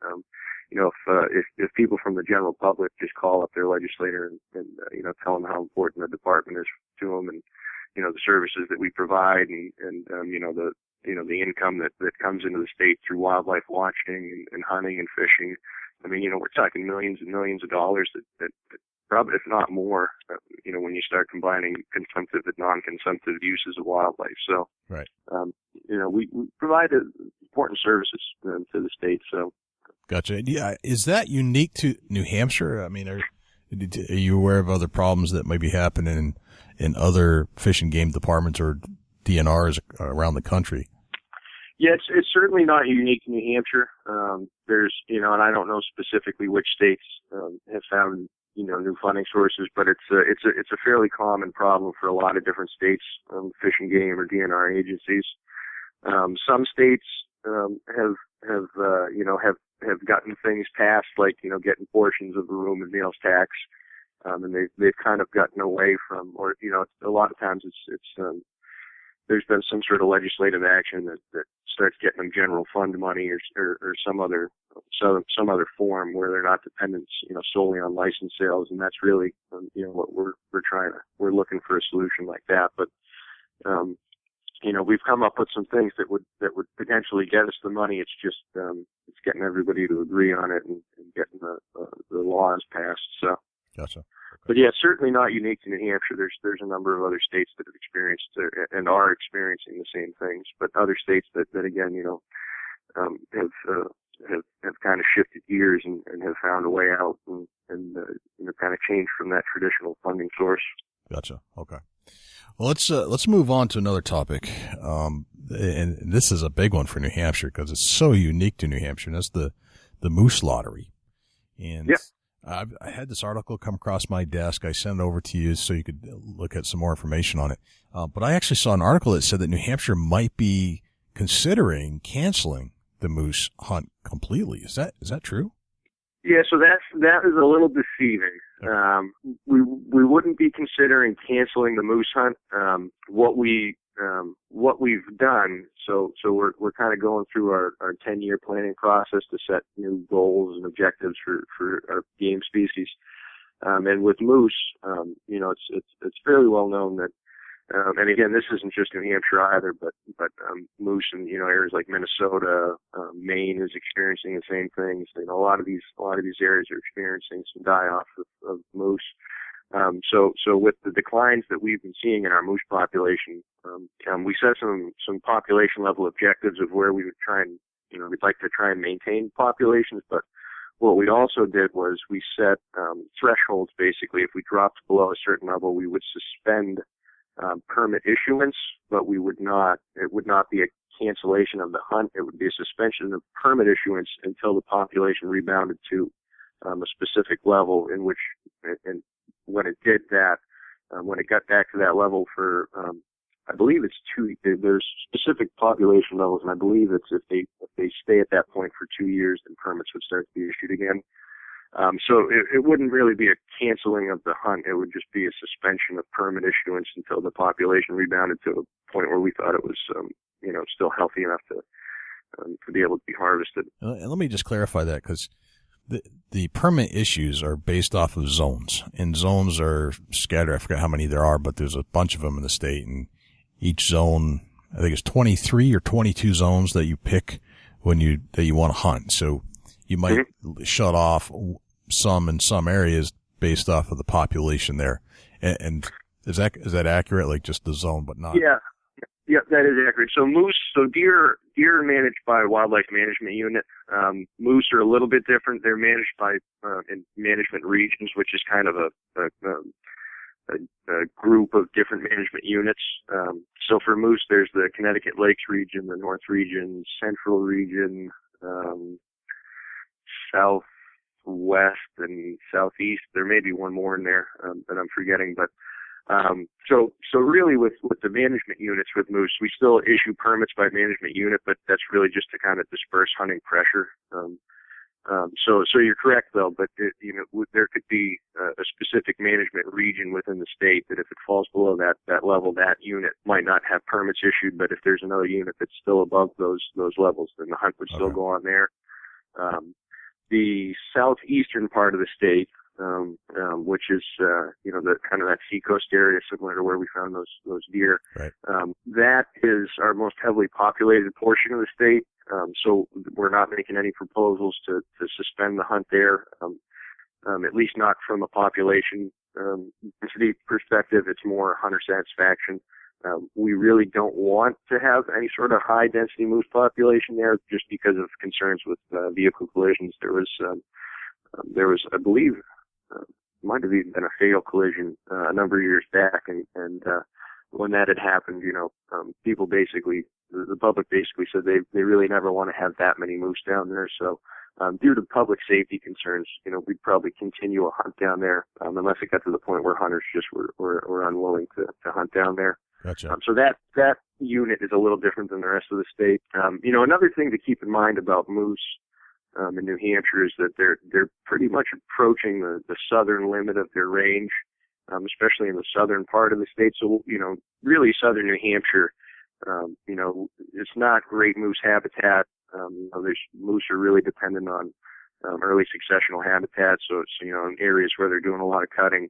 if people from the general public just call up their legislator and tell them how important the department is to them, and the services that we provide, and the income that comes into the state through wildlife watching and hunting and fishing. I mean, we're talking millions and millions of dollars that probably, if not more, when you start combining consumptive and non-consumptive uses of wildlife. So, right. We provide important services to the state. So, gotcha. Yeah, is that unique to New Hampshire? I mean, are you aware of other problems that may be happening in other fish and game departments or DNRs around the country? Yeah, it's certainly not unique to New Hampshire. There's, and I don't know specifically which states have found, new funding sources, but it's a fairly common problem for a lot of different states, fish and game or DNR agencies. Some states have gotten things passed, like getting portions of the room and meals tax, and they've kind of gotten away from, or a lot of times it's there's been some sort of legislative action that starts getting them general fund money or some other form where they're not dependent, solely on license sales, and that's really, what we're looking for a solution like that. But, we've come up with some things that would potentially get us the money. It's just, it's getting everybody to agree on it and getting the laws passed. So. Gotcha. But yeah, it's certainly not unique to New Hampshire. There's a number of other states that have experienced and are experiencing the same things, but other states that again, have kind of shifted gears and have found a way out and kind of changed from that traditional funding source. Gotcha. Okay. Well, let's move on to another topic. And this is a big one for New Hampshire because it's so unique to New Hampshire, and that's the moose lottery. And yep. I had this article come across my desk. I sent it over to you so you could look at some more information on it. But I actually saw an article that said that New Hampshire might be considering canceling the moose hunt completely. Is that true? Yeah, so that is a little deceiving. We wouldn't be considering canceling the moose hunt. What we've done, so we're kind of going through our 10-year planning process to set new goals and objectives for our game species. And with moose, it's fairly well known that, and again, this isn't just New Hampshire either, but moose in, areas like Minnesota, Maine is experiencing the same things. A lot of these areas are experiencing some die-off of moose. So with the declines that we've been seeing in our moose population, we set some population level objectives of where we would try and, we'd like to try and maintain populations, but what we also did was we set thresholds. Basically, if we dropped below a certain level, we would suspend permit issuance, but it would not be a cancellation of the hunt. It would be a suspension of permit issuance until the population rebounded to a specific level, in which, and when it did that, when it got back to that level for, I believe it's there's specific population levels, and I believe it's if they stay at that point for 2 years, then permits would start to be issued again. So it wouldn't really be a canceling of the hunt. It would just be a suspension of permit issuance until the population rebounded to a point where we thought it was, still healthy enough to be able to be harvested. And let me just clarify that, because the permit issues are based off of zones, and zones are scattered. I forget how many there are, but there's a bunch of them in the state, and each zone, I think it's 23 or 22 zones that you pick that you want to hunt. So you might shut off some in some areas based off of the population there. And is that accurate? Like just the zone, but not? Yeah, that is accurate. So deer are managed by a wildlife management unit. Moose are a little bit different. They're managed by in management regions, which is kind of a group of different management units. So for moose, there's the Connecticut Lakes region, the North region, Central region, Southwest and Southeast. There may be one more in there that I'm forgetting, but So really with the management units with moose, we still issue permits by management unit, but that's really just to kind of disperse hunting pressure. So you're correct though, but there could be a specific management region within the state that if it falls below that level, that unit might not have permits issued, but if there's another unit that's still above those levels, then the hunt would still go on there. The southeastern part of the state, which is, the kind of that seacoast area similar to where we found those deer. Right. That is our most heavily populated portion of the state. So we're not making any proposals to suspend the hunt there. At least not from a population, density perspective. It's more hunter satisfaction. We really don't want to have any sort of high density moose population there just because of concerns with vehicle collisions. There was, I believe, might have even been a fatal collision a number of years back, and when that had happened, people basically, the public basically said they really never want to have that many moose down there. So due to public safety concerns, we'd probably continue a hunt down there unless it got to the point where hunters just were unwilling to hunt down there. Gotcha. So that unit is a little different than the rest of the state. Another thing to keep in mind about moose in New Hampshire is that they're pretty much approaching the southern limit of their range, especially in the southern part of the state. So, really southern New Hampshire, it's not great moose habitat. Moose are really dependent on early successional habitat. So it's, in areas where they're doing a lot of cutting.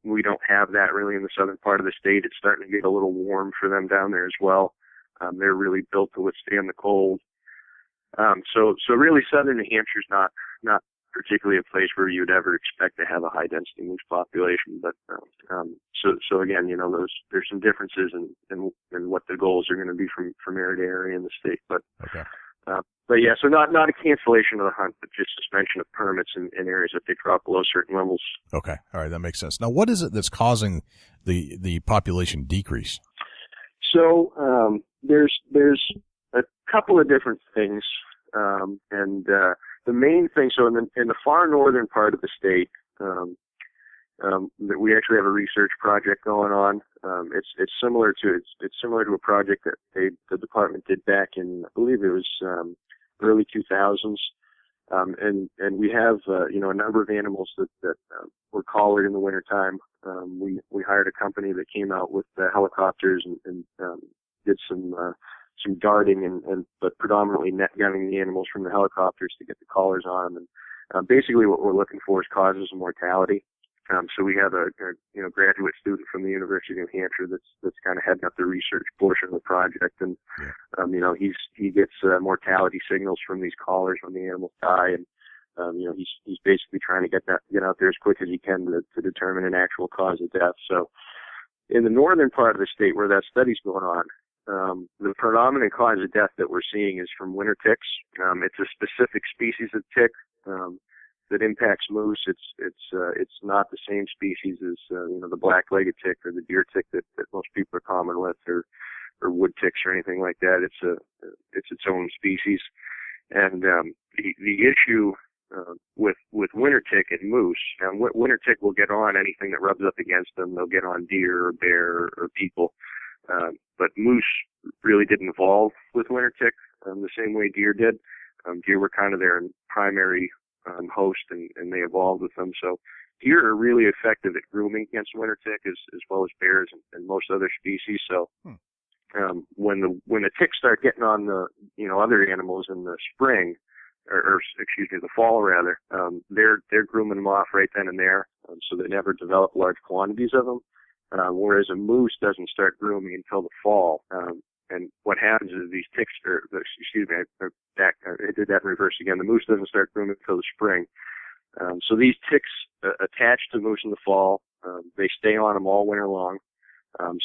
We don't have that really in the southern part of the state. It's starting to get a little warm for them down there as well. They're really built to withstand the cold. So really southern New Hampshire's not particularly a place where you'd ever expect to have a high density moose population. But, so again, there's some differences in what the goals are going to be from area to area in the state. But, okay. But yeah, so not a cancellation of the hunt, but just suspension of permits in areas if they drop below certain levels. Okay. All right. That makes sense. Now, what is it that's causing the population decrease? So, there's a couple of different things. The main thing, so in the far northern part of the state, that we actually have a research project going on. It's similar to a project that the department did back in, I believe it was, early 2000s. And we have, a number of animals that were collared in the wintertime. We hired a company that came out with helicopters and did some darting but predominantly net gunning the animals from the helicopters to get the collars on them. And basically what we're looking for is causes of mortality. So we have a graduate student from the University of New Hampshire that's kind of heading up the research portion of the project, and he gets mortality signals from these collars when the animals die, and he's basically trying to get out there as quick as he can to determine an actual cause of death. So in the northern part of the state where that study's going on, the predominant cause of death that we're seeing is from winter ticks. It's a specific species of tick that impacts moose. It's not the same species as the black-legged tick or the deer tick that most people are common with, or wood ticks or anything like that. It's its own species, and the issue with winter tick and moose, and winter tick will get on anything that rubs up against them. They'll get on deer or bear or people. But moose really didn't evolve with winter tick the same way deer did. Deer were kind of their primary host, and they evolved with them. So deer are really effective at grooming against winter tick as well as bears and most other species. So when the ticks start getting on the other animals in the spring, or excuse me, the fall rather, they're grooming them off right then and there, so they never develop large quantities of them. Whereas a moose doesn't start grooming until the fall. And what happens is these ticks, I did that in reverse again. The moose doesn't start grooming until the spring. So these ticks attach to moose in the fall. They stay on them all winter long.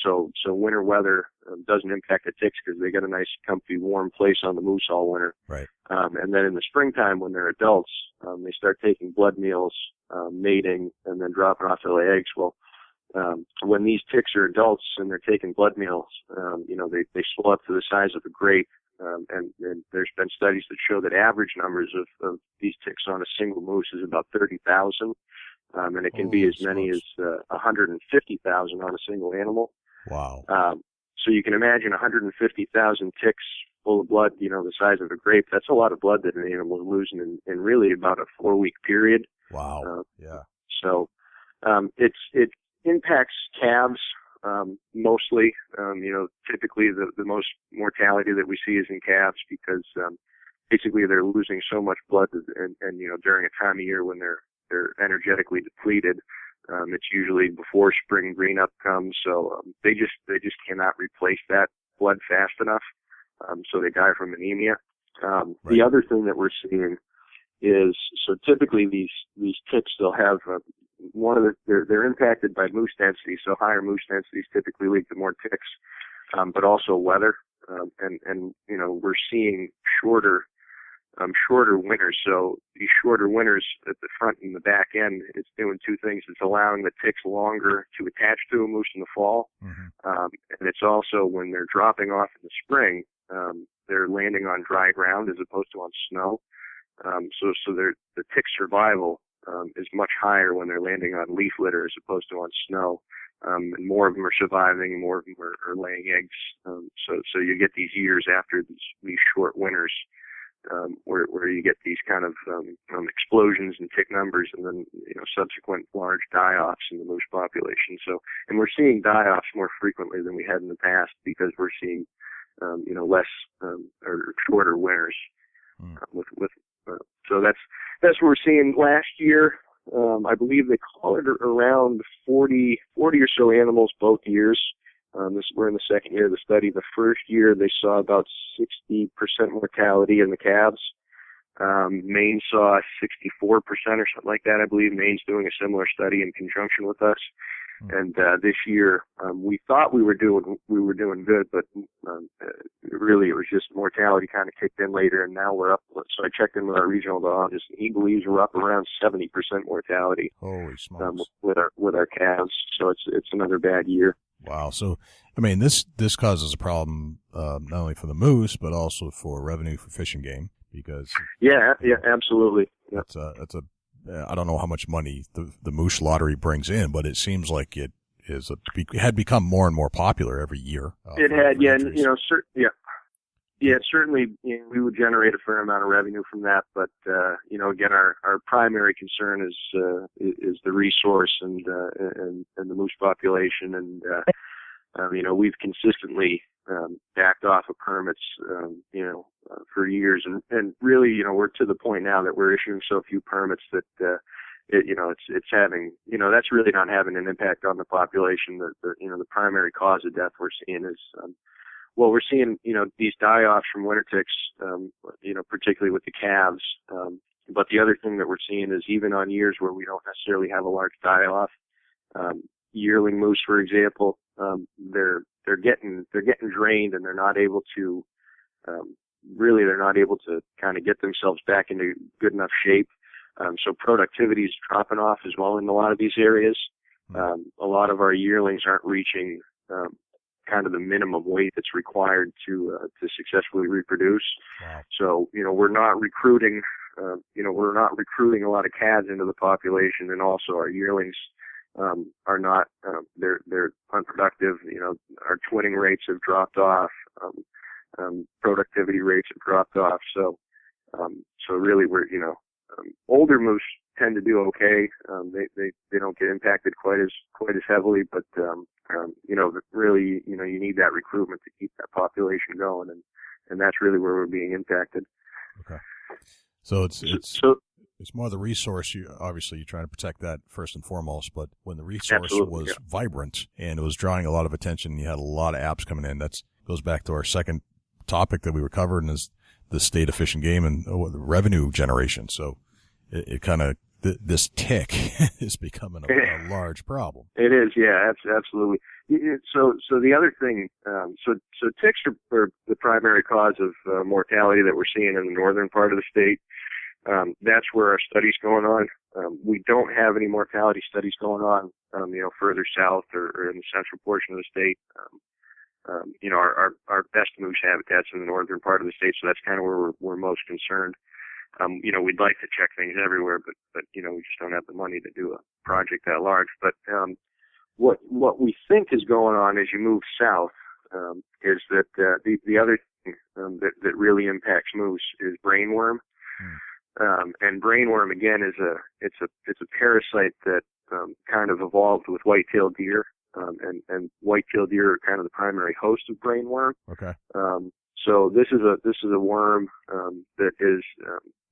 So winter weather doesn't impact the ticks because they get a nice, comfy, warm place on the moose all winter. Right. And then in the springtime when they're adults, they start taking blood meals, mating, and then dropping off to lay eggs. Well, when these ticks are adults and they're taking blood meals, they swell up to the size of a grape. And there's been studies that show that average numbers of these ticks on a single moose is about 30,000. and it can be as many as 150,000 on a single animal. Wow. So you can imagine 150,000 ticks full of blood, the size of a grape. That's a lot of blood that an animal is losing in really about a 4-week period. Wow. Yeah. So it impacts calves mostly. Typically the most mortality that we see is in calves because basically they're losing so much blood, and during a time of year when they're energetically depleted. It's usually before spring green up comes, so they just cannot replace that blood fast enough. So they die from anemia. Right. The other thing that we're seeing is, so typically these ticks, they'll have they're impacted by moose density. So higher moose densities typically lead to more ticks, but also weather. And we're seeing shorter winters. So these shorter winters at the front and the back end, it's doing two things. It's allowing the ticks longer to attach to a moose in the fall. Mm-hmm. And it's also, when they're dropping off in the spring, they're landing on dry ground as opposed to on snow. So the tick survival is much higher when they're landing on leaf litter as opposed to on snow. And more of them are surviving, more of them are laying eggs. So you get these years after these short winters, where you get these kind of explosions in tick numbers, and then subsequent large die-offs in the moose population. So, and we're seeing die-offs more frequently than we had in the past because we're seeing less or shorter winters. So that's what we're seeing. Last year, I believe they collared around 40 or so animals both years. We're in the second year of the study. The first year they saw about 60% mortality in the calves. Maine saw 64% or something like that. I believe Maine's doing a similar study in conjunction with us. And this year we thought we were doing good, but really it was just mortality kind of kicked in later, and now we're up. So I checked in with our regional biologist, and he believes we're up around 70% mortality. Holy smokes. With our calves. So it's another bad year. Wow. So, I mean, this causes a problem, not only for the moose, but also for revenue for Fish and Game, because. Yeah, absolutely. Yeah. I don't know how much money the moose lottery brings in, but it seems like it had become more and more popular every year. It had, yeah. And, certainly we would generate a fair amount of revenue from that, but, again, our primary concern is the resource and the moose population. And, we've consistently, backed off of permits, for years. And really, we're to the point now that we're issuing so few permits that, it's having, that's really not having an impact on the population. The primary cause of death we're seeing is, we're seeing, these die-offs from winter ticks, particularly with the calves. But the other thing that we're seeing is, even on years where we don't necessarily have a large die-off, yearling moose, for example, they're getting drained, and they're not able to kind of get themselves back into good enough shape. So productivity is dropping off as well in a lot of these areas. A lot of our yearlings aren't reaching kind of the minimum weight that's required to successfully reproduce. Wow. So we're not recruiting a lot of calves into the population, and also our yearlings are not they're unproductive. Our twinning rates have dropped off. Productivity rates have dropped off. So really we're older moose tend to do okay. They don't get impacted quite as heavily, but really you need that recruitment to keep that population going, and that's really where we're being impacted. Okay. So it's more the resource. You're trying to protect that first and foremost, but when the resource was vibrant and it was drawing a lot of attention, you had a lot of apps coming in. That goes back to our second topic that we were covering, is the state of Fish and Game and the revenue generation. So it kind of, this tick is becoming a large problem. It is, yeah, absolutely. So the other thing, so ticks are the primary cause of mortality that we're seeing in the northern part of the state. That's where our study's going on. We don't have any mortality studies going on, further south or in the central portion of the state. Our best moose habitat's in the northern part of the state, so that's kind of where we're most concerned. we'd like to check things everywhere, but we just don't have the money to do a project that large. But what we think is going on as you move south is that the other thing that really impacts moose is brainworm. And brainworm again it's a parasite that kind of evolved with white-tailed deer, and white-tailed deer are kind of the primary host of brainworm. Okay. So this is a worm that is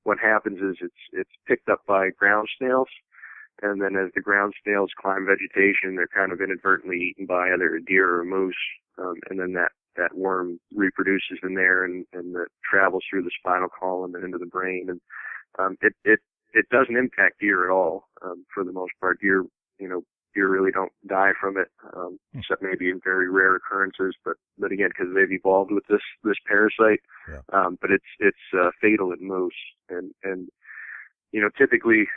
what happens is it's picked up by ground snails, and then as the ground snails climb vegetation, they're kind of inadvertently eaten by either a deer or a moose, and then that worm reproduces in there and it travels through the spinal column and into the brain, and it doesn't impact deer at all for the most part. Deer really don't die from it, except maybe in very rare occurrences. But again, because they've evolved with this parasite, but it's fatal in moose. And typically,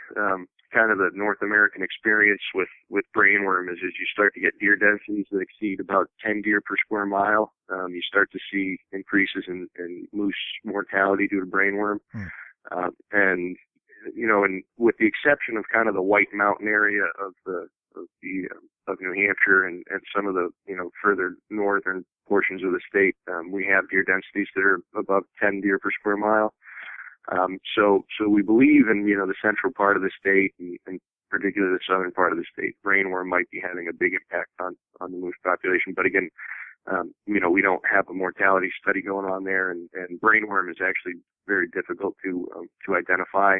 kind of the North American experience with brainworm is as you start to get deer densities that exceed about 10 deer per square mile, you start to see increases in moose mortality due to brainworm. And with the exception of kind of the White Mountain area of New Hampshire and some of the further northern portions of the state, we have deer densities that are above 10 deer per square mile. So we believe in the central part of the state and particularly the southern part of the state, brainworm might be having a big impact on the moose population. But again, we don't have a mortality study going on there, and brainworm is actually very difficult to identify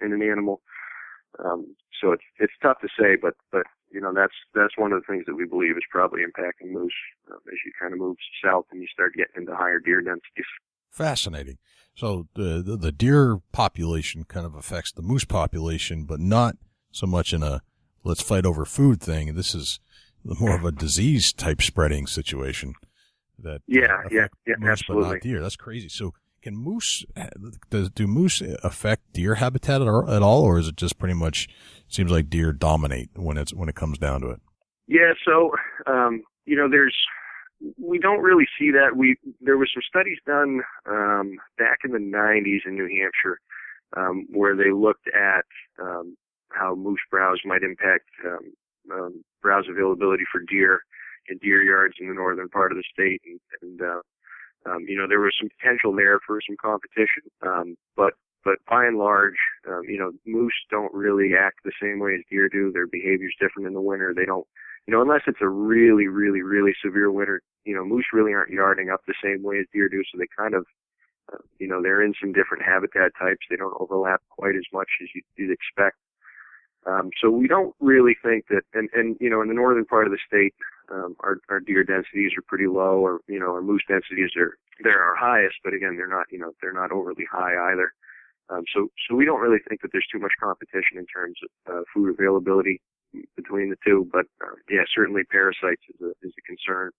in an animal. So it's tough to say, but that's one of the things that we believe is probably impacting moose as you kind of move south and you start getting into higher deer densities. Fascinating. So the deer population kind of affects the moose population, but not so much in a let's fight over food thing. This is more of a disease type spreading situation. That moose, absolutely. But not deer. That's crazy. So can moose do moose affect deer habitat at all, or is it just pretty much seems like deer dominate when it comes down to it? Yeah. So we don't really see that. There were some studies done back in the 90s in New Hampshire where they looked at how moose browse might impact browse availability for deer in deer yards in the northern part of the state, and there was some potential there for some competition, but by and large, moose don't really act the same way as deer do. Their behavior's different in the winter. They don't, unless it's a really, really, really severe winter, moose really aren't yarding up the same way as deer do. So they kind of, they're in some different habitat types. They don't overlap quite as much as you'd expect. So we don't really think that, and in the northern part of the state, our deer densities are pretty low, or our moose densities they're our highest, but again, they're not overly high either. So we don't really think that there's too much competition in terms of food availability between the two. But certainly parasites is a concern,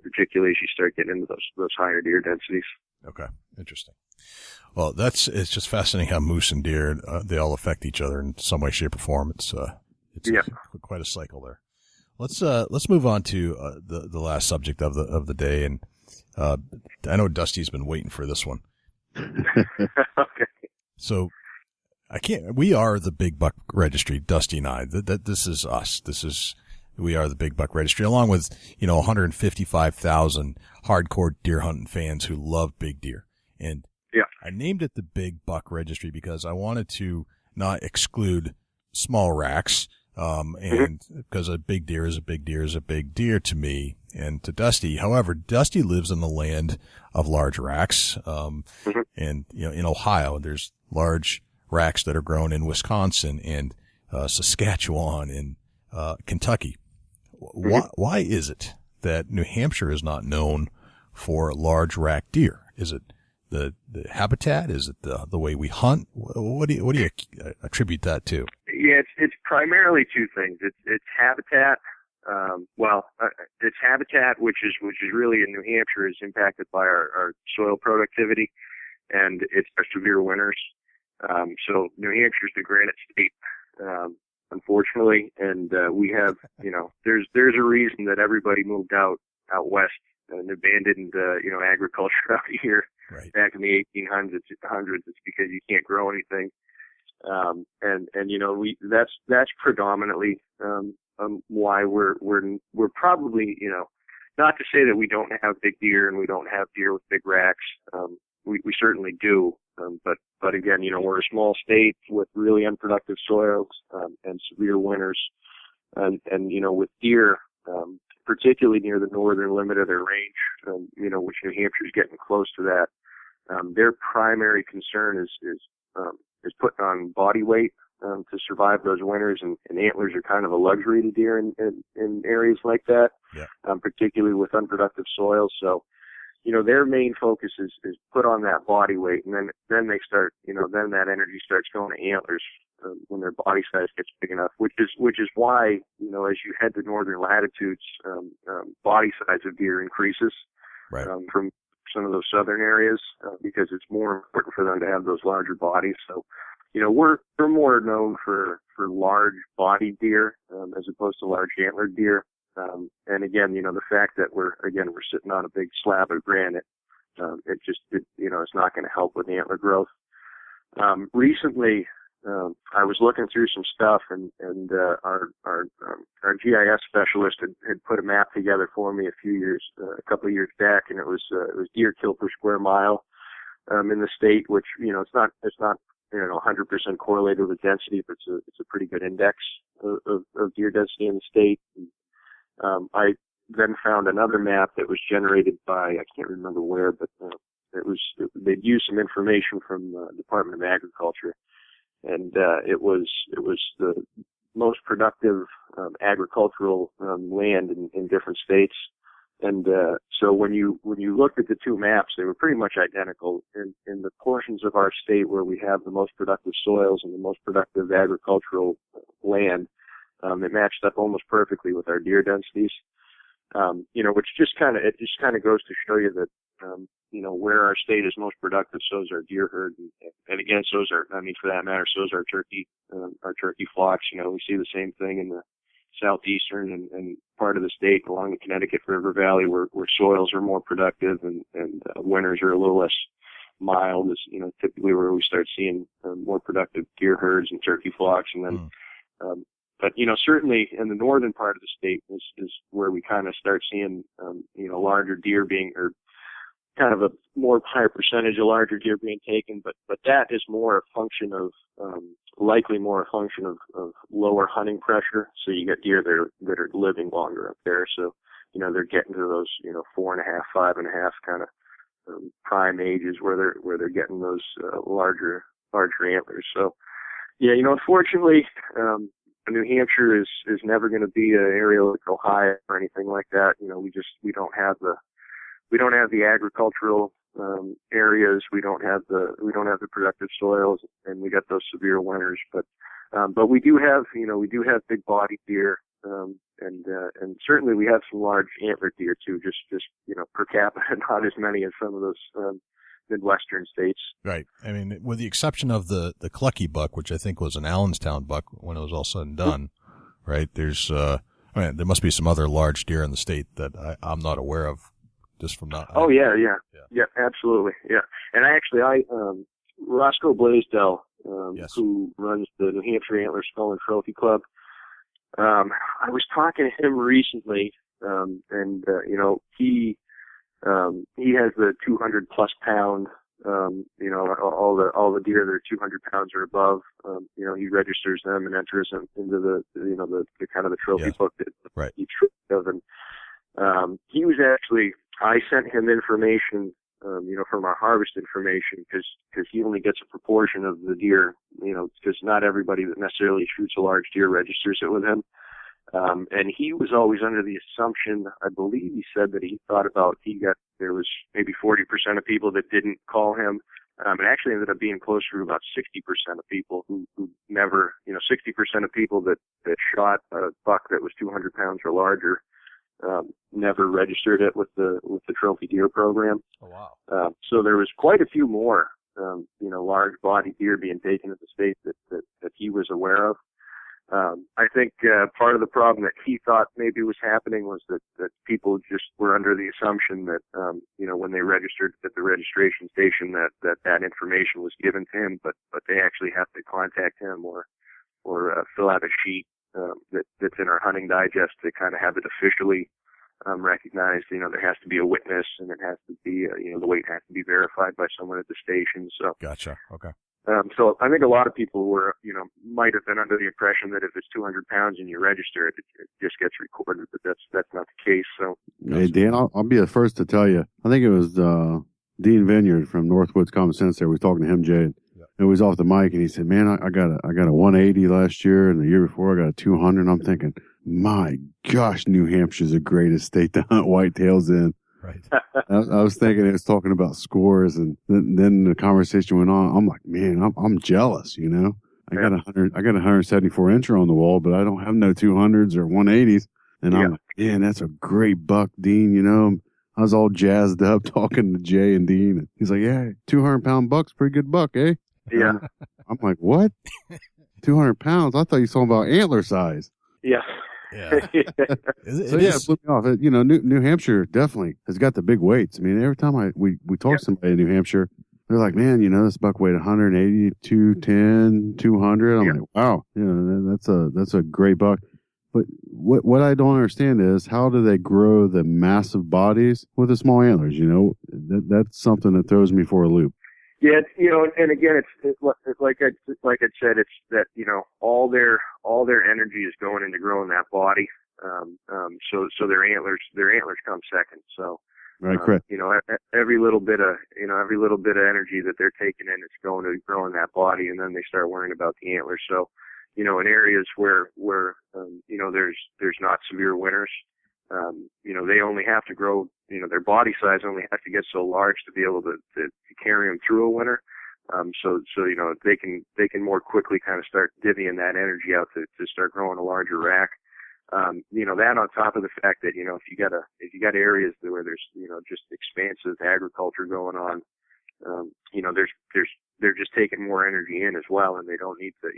particularly as you start getting into those higher deer densities. Okay, interesting. Well, it's just fascinating how moose and deer they all affect each other in some way, shape, or form. It's quite a cycle there. Let's move on to the last subject of the day, and I know Dusty's been waiting for this one. Okay. So we are the Big Buck Registry, Dusty and I. This is us. We are the Big Buck Registry, along with 155,000 hardcore deer hunting fans who love big deer. And I named it the Big Buck Registry because I wanted to not exclude small racks, and because a big deer is a big deer is a big deer to me and to Dusty. However, Dusty lives in the land of large racks, and in Ohio there's large racks that are grown in Wisconsin and Saskatchewan and Kentucky. Why is it that New Hampshire is not known for large rack deer? Is it the habitat? Is it the way we hunt? What do you attribute that to? Yeah, it's primarily two things. It's habitat. It's habitat, which is really in New Hampshire is impacted by our soil productivity, and it's our severe winters. So New Hampshire's the granite state, unfortunately, and we have, there's a reason that everybody moved out west an abandoned, agriculture out here Right. back in the 1800s. It's because you can't grow anything. That's predominantly, why we're probably, not to say that we don't have big deer and we don't have deer with big racks. We certainly do. But again, we're a small state with really unproductive soils, and severe winters. And with deer, particularly near the northern limit of their range, which New Hampshire is getting close to that, their primary concern is putting on body weight, to survive those winters, and antlers are kind of a luxury to deer in areas like that, yeah. Particularly with unproductive soils. So, their main focus is put on that body weight, and then they start, then that energy starts going to antlers when their body size gets big enough, which is why, as you head to northern latitudes, body size of deer increases, Right. From some of those southern areas, because it's more important for them to have those larger bodies. So, we're more known for large bodied deer, as opposed to large antlered deer. And again, the fact that we're sitting on a big slab of granite, it's not going to help with antler growth. Recently, I was looking through some stuff, and our GIS specialist had put a map together for me a couple of years back, and it was deer kill per square mile, in the state, which, it's not 100% correlated with density, but it's a pretty good index of deer density in the state. I then found another map that was generated by, I can't remember where, but they'd used some information from the Department of Agriculture, and it was the most productive agricultural land in different states. And so when you looked at the two maps, they were pretty much identical. In the portions of our state where we have the most productive soils and the most productive agricultural land, it matched up almost perfectly with our deer densities. Which just kind of goes to show you that, where our state is most productive, so is our deer herd. And again, for that matter, so is our turkey flocks. We see the same thing in the southeastern and part of the state along the Connecticut River Valley where soils are more productive and winters are a little less mild, is, typically where we start seeing more productive deer herds and turkey flocks. And then, but, certainly in the northern part of the state is where we kind of start seeing, larger deer or kind of a more higher percentage of larger deer being taken. But that is more a function of, likely more a function of lower hunting pressure. So you get deer that are living longer up there. So, they're getting to those, 4.5, 5.5 kind of, prime ages where they're getting those, larger antlers. So, yeah, unfortunately, New Hampshire is never going to be an area like Ohio or anything like that. We don't have the agricultural areas. We don't have the productive soils, and we got those severe winters. But we do have big bodied deer, and certainly we have some large antlered deer too. Just per capita, not as many as some of those Midwestern states. Right. I mean, with the exception of the Clucky buck, which I think was an Allenstown buck when it was all said and done, right? There's, there must be some other large deer in the state that I'm not aware of, just from not. Oh yeah, absolutely, yeah. And Roscoe Blaisdell, yes, who runs the New Hampshire Antler Skull and Trophy Club, I was talking to him recently, and he has the 200 plus pound, all the deer that are 200 pounds or above, he registers them and enters them into the kind of the trophy book that right. he of. And, he was actually, I sent him information, from our harvest information because he only gets a proportion of the deer, because not everybody that necessarily shoots a large deer registers it with him. And he was always under the assumption, I believe he said that there was maybe 40% of people that didn't call him. It actually ended up being closer to about 60% of people who never, 60% of people that shot a buck that was 200 pounds or larger, never registered it with the trophy deer program. Oh, wow. So there was quite a few more, large body deer being taken at the state that he was aware of. I think part of the problem that he thought maybe was happening was that people just were under the assumption that when they registered at the registration station that information was given to him, but they actually have to contact him or fill out a sheet that's in our hunting digest to kind of have it officially recognized. There has to be a witness, and it has to be the weight has to be verified by someone at the station. So Gotcha. Okay. So I think a lot of people were, might have been under the impression that if it's 200 pounds and you register it, it just gets recorded, but that's not the case. So, hey Dan, I'll be the first to tell you. I think it was Dean Vineyard from Northwoods Common Sense. There, we was talking to him, Jay. And he was off the mic, and he said, "Man, I got a 180 last year, and the year before I got a 200." And I'm thinking, my gosh, New Hampshire's the greatest state to hunt whitetails in. Right. I was thinking it was talking about scores, and then the conversation went on. I'm like, man, I'm jealous. I got 174 incher on the wall, but I don't have no 200s or 180s. And I'm like, man, that's a great buck, Dean. I was all jazzed up talking to Jay and Dean, and he's like, yeah, 200-pound buck's a pretty good buck, eh? Yeah. I'm like, what? 200 pounds? I thought you were talking about antler size. Yeah. Yeah. It blew me off. New Hampshire definitely has got the big weights. I mean, every time we talk to somebody in New Hampshire, they're like, man, this buck weighed 180, 210, 200. I'm like, wow, that's a great buck. But what I don't understand is, how do they grow the massive bodies with the small antlers? That's something that throws me for a loop. Yeah, and again, it's like I said, it's that all their energy is going into growing that body. So their antlers come second. So, right, correct. Every little bit of energy that they're taking in, it's going to growing that body, and then they start worrying about the antlers. So, in areas where there's not severe winters, they only have to grow, their body size only has to get so large to be able to carry them through a winter. So they can more quickly kind of start divvying that energy out to start growing a larger rack. That on top of the fact that, if you got areas where there's, just expansive agriculture going on, they're just taking more energy in as well, and they don't need to,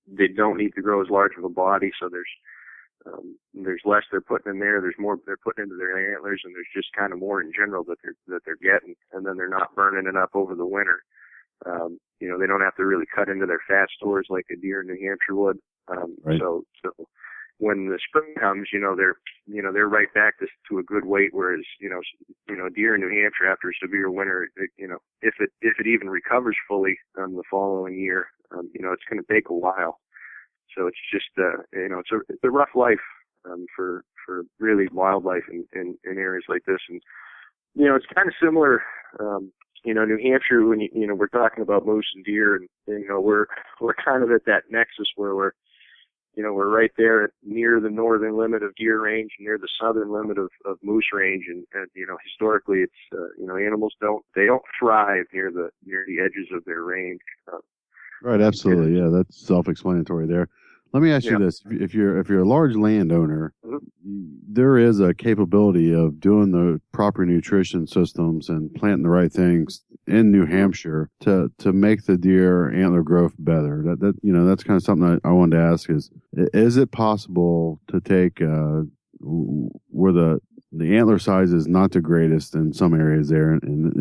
they don't need to grow as large of a body. So there's less they're putting in there. There's more they're putting into their antlers, and there's just kind of more in general that they're getting, and then they're not burning it up over the winter. They don't have to really cut into their fat stores like a deer in New Hampshire would. Right. So when the spring comes, they're right back to a good weight. Whereas, deer in New Hampshire after a severe winter, if it even recovers fully the following year, it's going to take a while. So it's just, it's a rough life for really wildlife in areas like this. And, it's kind of similar, New Hampshire, when we're talking about moose and deer, and, we're kind of at that nexus where we're right there near the northern limit of deer range, near the southern limit of moose range. And historically it's, animals don't thrive near the edges of their range. Right. Absolutely. Yeah. That's self-explanatory there. Let me ask you this. If you're a large landowner, there is a capability of doing the proper nutrition systems and planting the right things in New Hampshire to make the deer antler growth better. That's kind of something I wanted to ask is it possible to take where the antler size is not the greatest in some areas there, and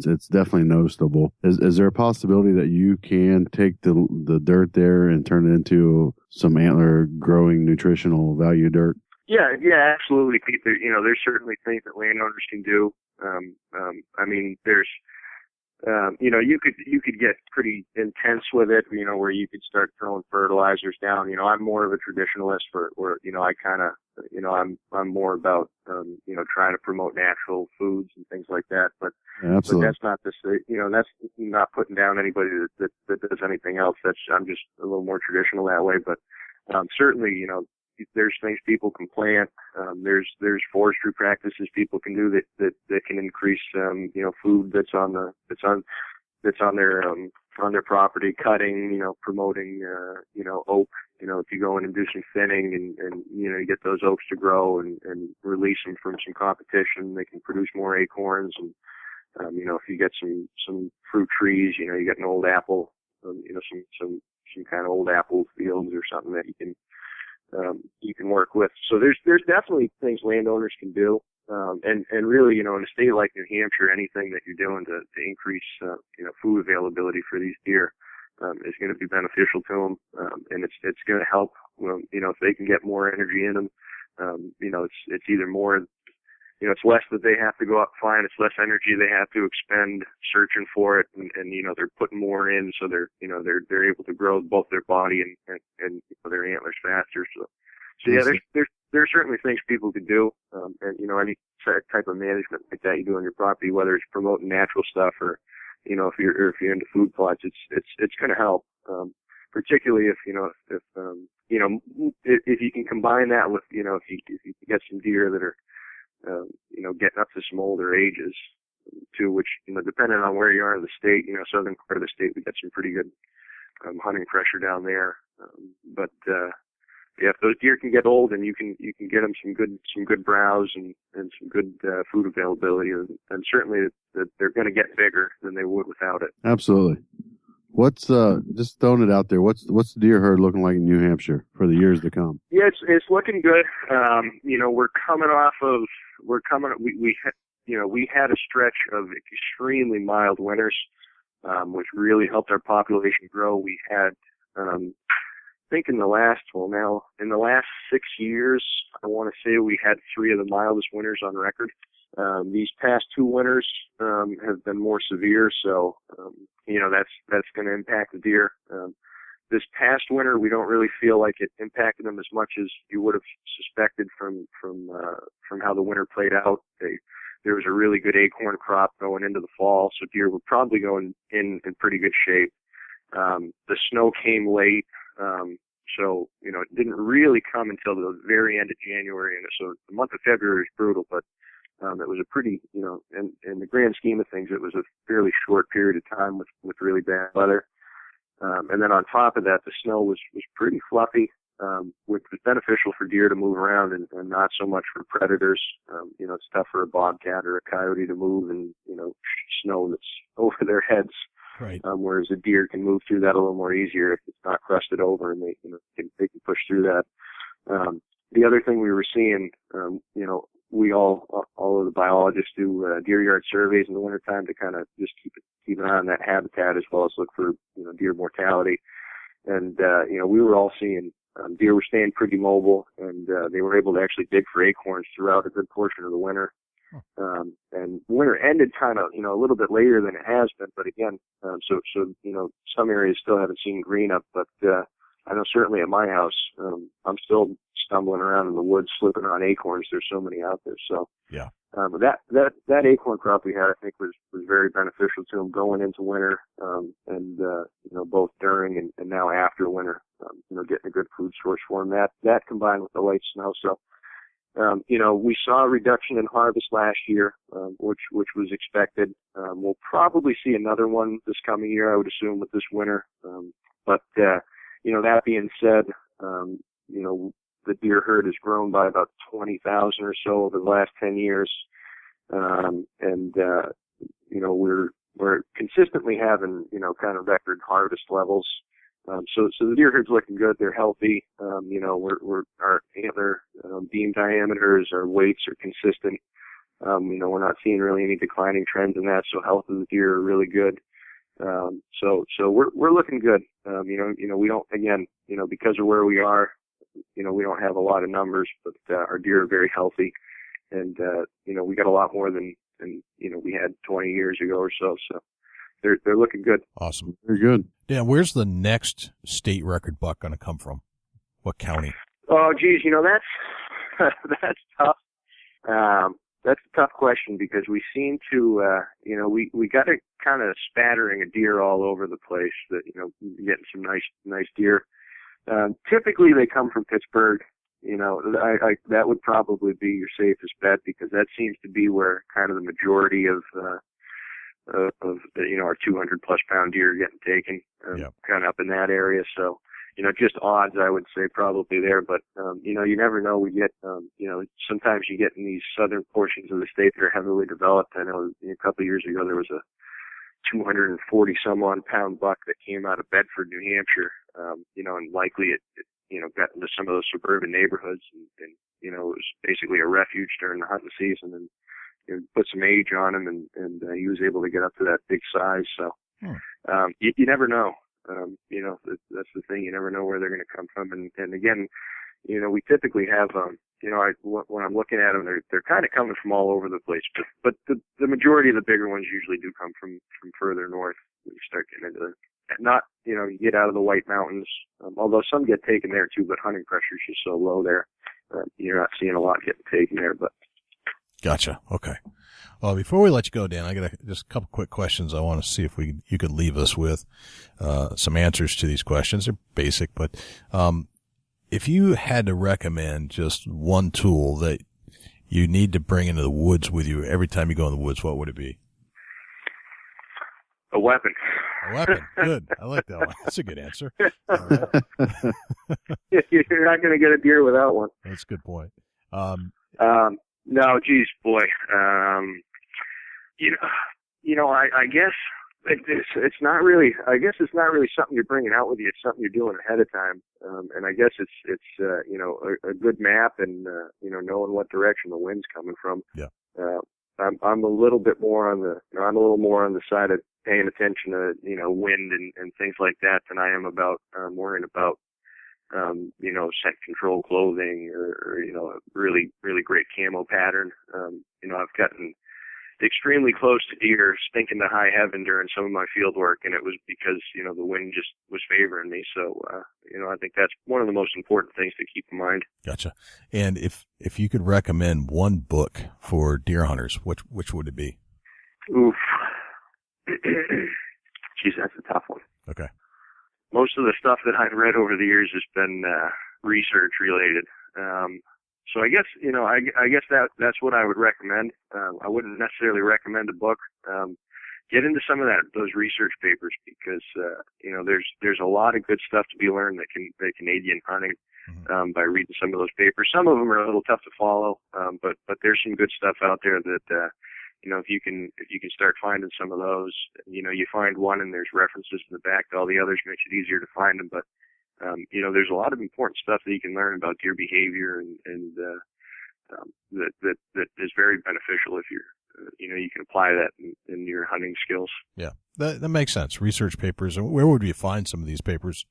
it's definitely noticeable. Is there a possibility that you can take the dirt there and turn it into some antler growing nutritional value dirt? Yeah, absolutely, Pete. There's certainly things that landowners can do. There's, you could get pretty intense with it, where you could start throwing fertilizers down. I'm more of a traditionalist where I kind of, I'm more about, trying to promote natural foods and things like that. But that's not to say, that's not putting down anybody that does anything else. I'm just a little more traditional that way. But, certainly, there's things people can plant. There's forestry practices people can do that can increase, food that's on their property, cutting, promoting, oak. If you go in and do some thinning and you get those oaks to grow and release them from some competition, they can produce more acorns. And, if you get some fruit trees, you get an old apple, some kind of old apple fields or something that you can work with. So there's definitely things landowners can do. And really, in a state like New Hampshire, anything that you're doing to increase, food availability for these deer, is going to be beneficial to them. And it's going to help, if they can get more energy in them. It's either more, it's less that they have to go out and find, it's less energy they have to expend searching for it. And they're putting more in, so they're able to grow both their body and their antlers faster. So yeah, there are certainly things people could do. And any type of management like that you do on your property, whether it's promoting natural stuff or, if you're into food plots, it's going to help. Particularly if you can combine that with, if you get some deer that are, getting up to some older ages too, which, depending on where you are in the state, southern part of the state, we got some pretty good, hunting pressure down there. But if those deer can get old and you can get them some good browse and some good, food availability, and certainly that they're going to get bigger than they would without it. Absolutely. What's just throwing it out there? What's the deer herd looking like in New Hampshire for the years to come? Yeah, it's looking good. We had a stretch of extremely mild winters, which really helped our population grow. We had, I think in the last 6 years, I want to say we had 3 of the mildest winters on record. These past 2 winters have been more severe, so that's going to impact the deer. This past winter, we don't really feel like it impacted them as much as you would have suspected from how the winter played out. There was a really good acorn crop going into the fall, so deer were probably going in pretty good shape. The snow came late, so it didn't really come until the very end of January, and so the month of February was brutal, but it was a pretty, in the grand scheme of things, it was a fairly short period of time with really bad weather. And then on top of that, the snow was pretty fluffy, which was beneficial for deer to move around and not so much for predators. It's tough for a bobcat or a coyote to move in, snow that's over their heads. Right. Whereas a deer can move through that a little more easier if it's not crusted over, and they can push through that. The other thing we were seeing, we all of the biologists do deer yard surveys in the wintertime to kind of just keep an eye on that habitat as well as look for deer mortality. And we were all seeing deer were staying pretty mobile, and they were able to actually dig for acorns throughout a good portion of the winter. And winter ended kind of a little bit later than it has been, but again, so some areas still haven't seen green up, but I know certainly at my house, I'm still stumbling around in the woods, slipping on acorns. There's so many out there. So yeah, that acorn crop we had, I think, was very beneficial to them going into winter, and both during and now after winter, getting a good food source for them. That combined with the light snow. So, we saw a reduction in harvest last year, which was expected. We'll probably see another one this coming year, I would assume, with this winter. But that being said, the deer herd has grown by about 20,000 or so over the last 10 years. We're consistently having, kind of record harvest levels. So the deer herd's looking good. They're healthy. Our antler, beam diameters, our weights are consistent. We're not seeing really any declining trends in that. So health of the deer are really good. So we're looking good. We don't, again, because of where we are, we don't have a lot of numbers, but, our deer are very healthy, and, we got a lot more than we had 20 years ago or so. So they're looking good. Awesome. Very good. Yeah. Where's the next state record buck going to come from? What county? Oh, geez. That's tough. That's a tough question because we seem to, we got a kind of spattering of deer all over the place that, getting some nice deer. Typically they come from Pittsburgh. That would probably be your safest bet because that seems to be where kind of the majority of our 200 plus pound deer are getting taken, kind of up in that area. So, just odds, I would say probably there, but, you never know. We get, sometimes you get in these southern portions of the state that are heavily developed. I know a couple of years ago there was a 240 some odd pound buck that came out of Bedford, New Hampshire. And likely it got into some of those suburban neighborhoods and it was basically a refuge during the hunting season, and put some age on him, and he was able to get up to that big size. So, you never know. That's the thing. You never know where they're going to come from. And again, we typically have, when I'm looking at them, they're kind of coming from all over the place, but the majority of the bigger ones usually do come from further north. When you start getting into you get out of the White Mountains, although some get taken there too, but hunting pressure is just so low there. You're not seeing a lot getting taken there, but. Gotcha. Okay. Well, before we let you go, Dan, I got just a couple quick questions. I want to see if you could leave us with some answers to these questions. They're basic, but if you had to recommend just one tool that you need to bring into the woods with you every time you go in the woods, what would it be? A weapon. A weapon. Good. I like that one. That's a good answer. All right. You're not going to get a deer without one. That's a good point. No, geez, boy. I guess it's not really. I guess it's not really something you're bringing out with you. It's something you're doing ahead of time. And I guess it's a good map and knowing what direction the wind's coming from. Yeah. I'm a little bit more on the side of paying attention to wind and things like that than I am about worrying about scent control clothing or a really, really great camo pattern. I've gotten extremely close to deer stinking to high heaven during some of my field work, and it was because, the wind just was favoring me. So, I think that's one of the most important things to keep in mind. Gotcha. And if you could recommend one book for deer hunters, which would it be? Oof. Geez, that's a tough one. Okay. Most of the stuff that I've read over the years has been research related. So I guess I guess that's what I would recommend. I wouldn't necessarily recommend a book. Get into some of those research papers because there's a lot of good stuff to be learned that can aid you in hunting by reading some of those papers. Some of them are a little tough to follow, but there's some good stuff out there that if you can start finding some of those, you find one and there's references in the back to all the others, makes it easier to find them. But, there's a lot of important stuff that you can learn about deer behavior and that is very beneficial if you can apply that in your hunting skills. Yeah, that makes sense. Research papers. And where would we find some of these papers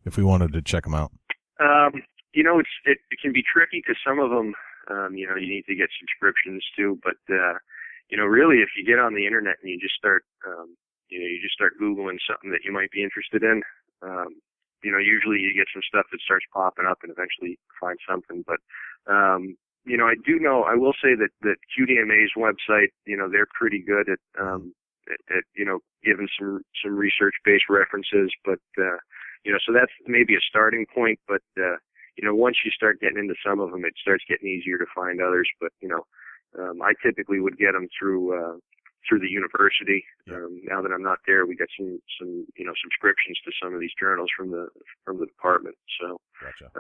if we wanted to check them out? It can be tricky because some of them, you need to get subscriptions to, but, really, if you get on the internet and you just start Googling something that you might be interested in, usually you get some stuff that starts popping up and eventually you find something. But, I will say that QDMA's website, they're pretty good at giving some research-based references. But, so that's maybe a starting point. But, once you start getting into some of them, it starts getting easier to find others. But, I typically would get them through the university. Now that I'm not there, we got some subscriptions to some of these journals from the department. So, gotcha.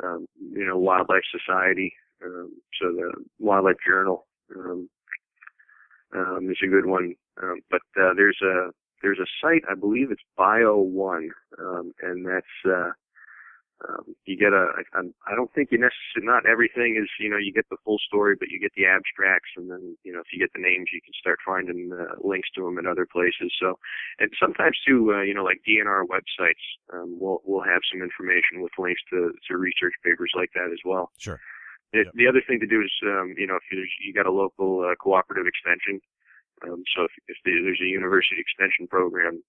Wildlife Society, so the Wildlife Journal is a good one. But there's a site, I believe it's Bio1, and that's you get I don't think you necessarily, not everything is, you get the full story, but you get the abstracts, and then, if you get the names, you can start finding links to them in other places. So, and sometimes too, like DNR websites, we'll have some information with links to research papers like that as well. Sure. The other thing to do is, if you got a local cooperative extension, so if there's a university extension program,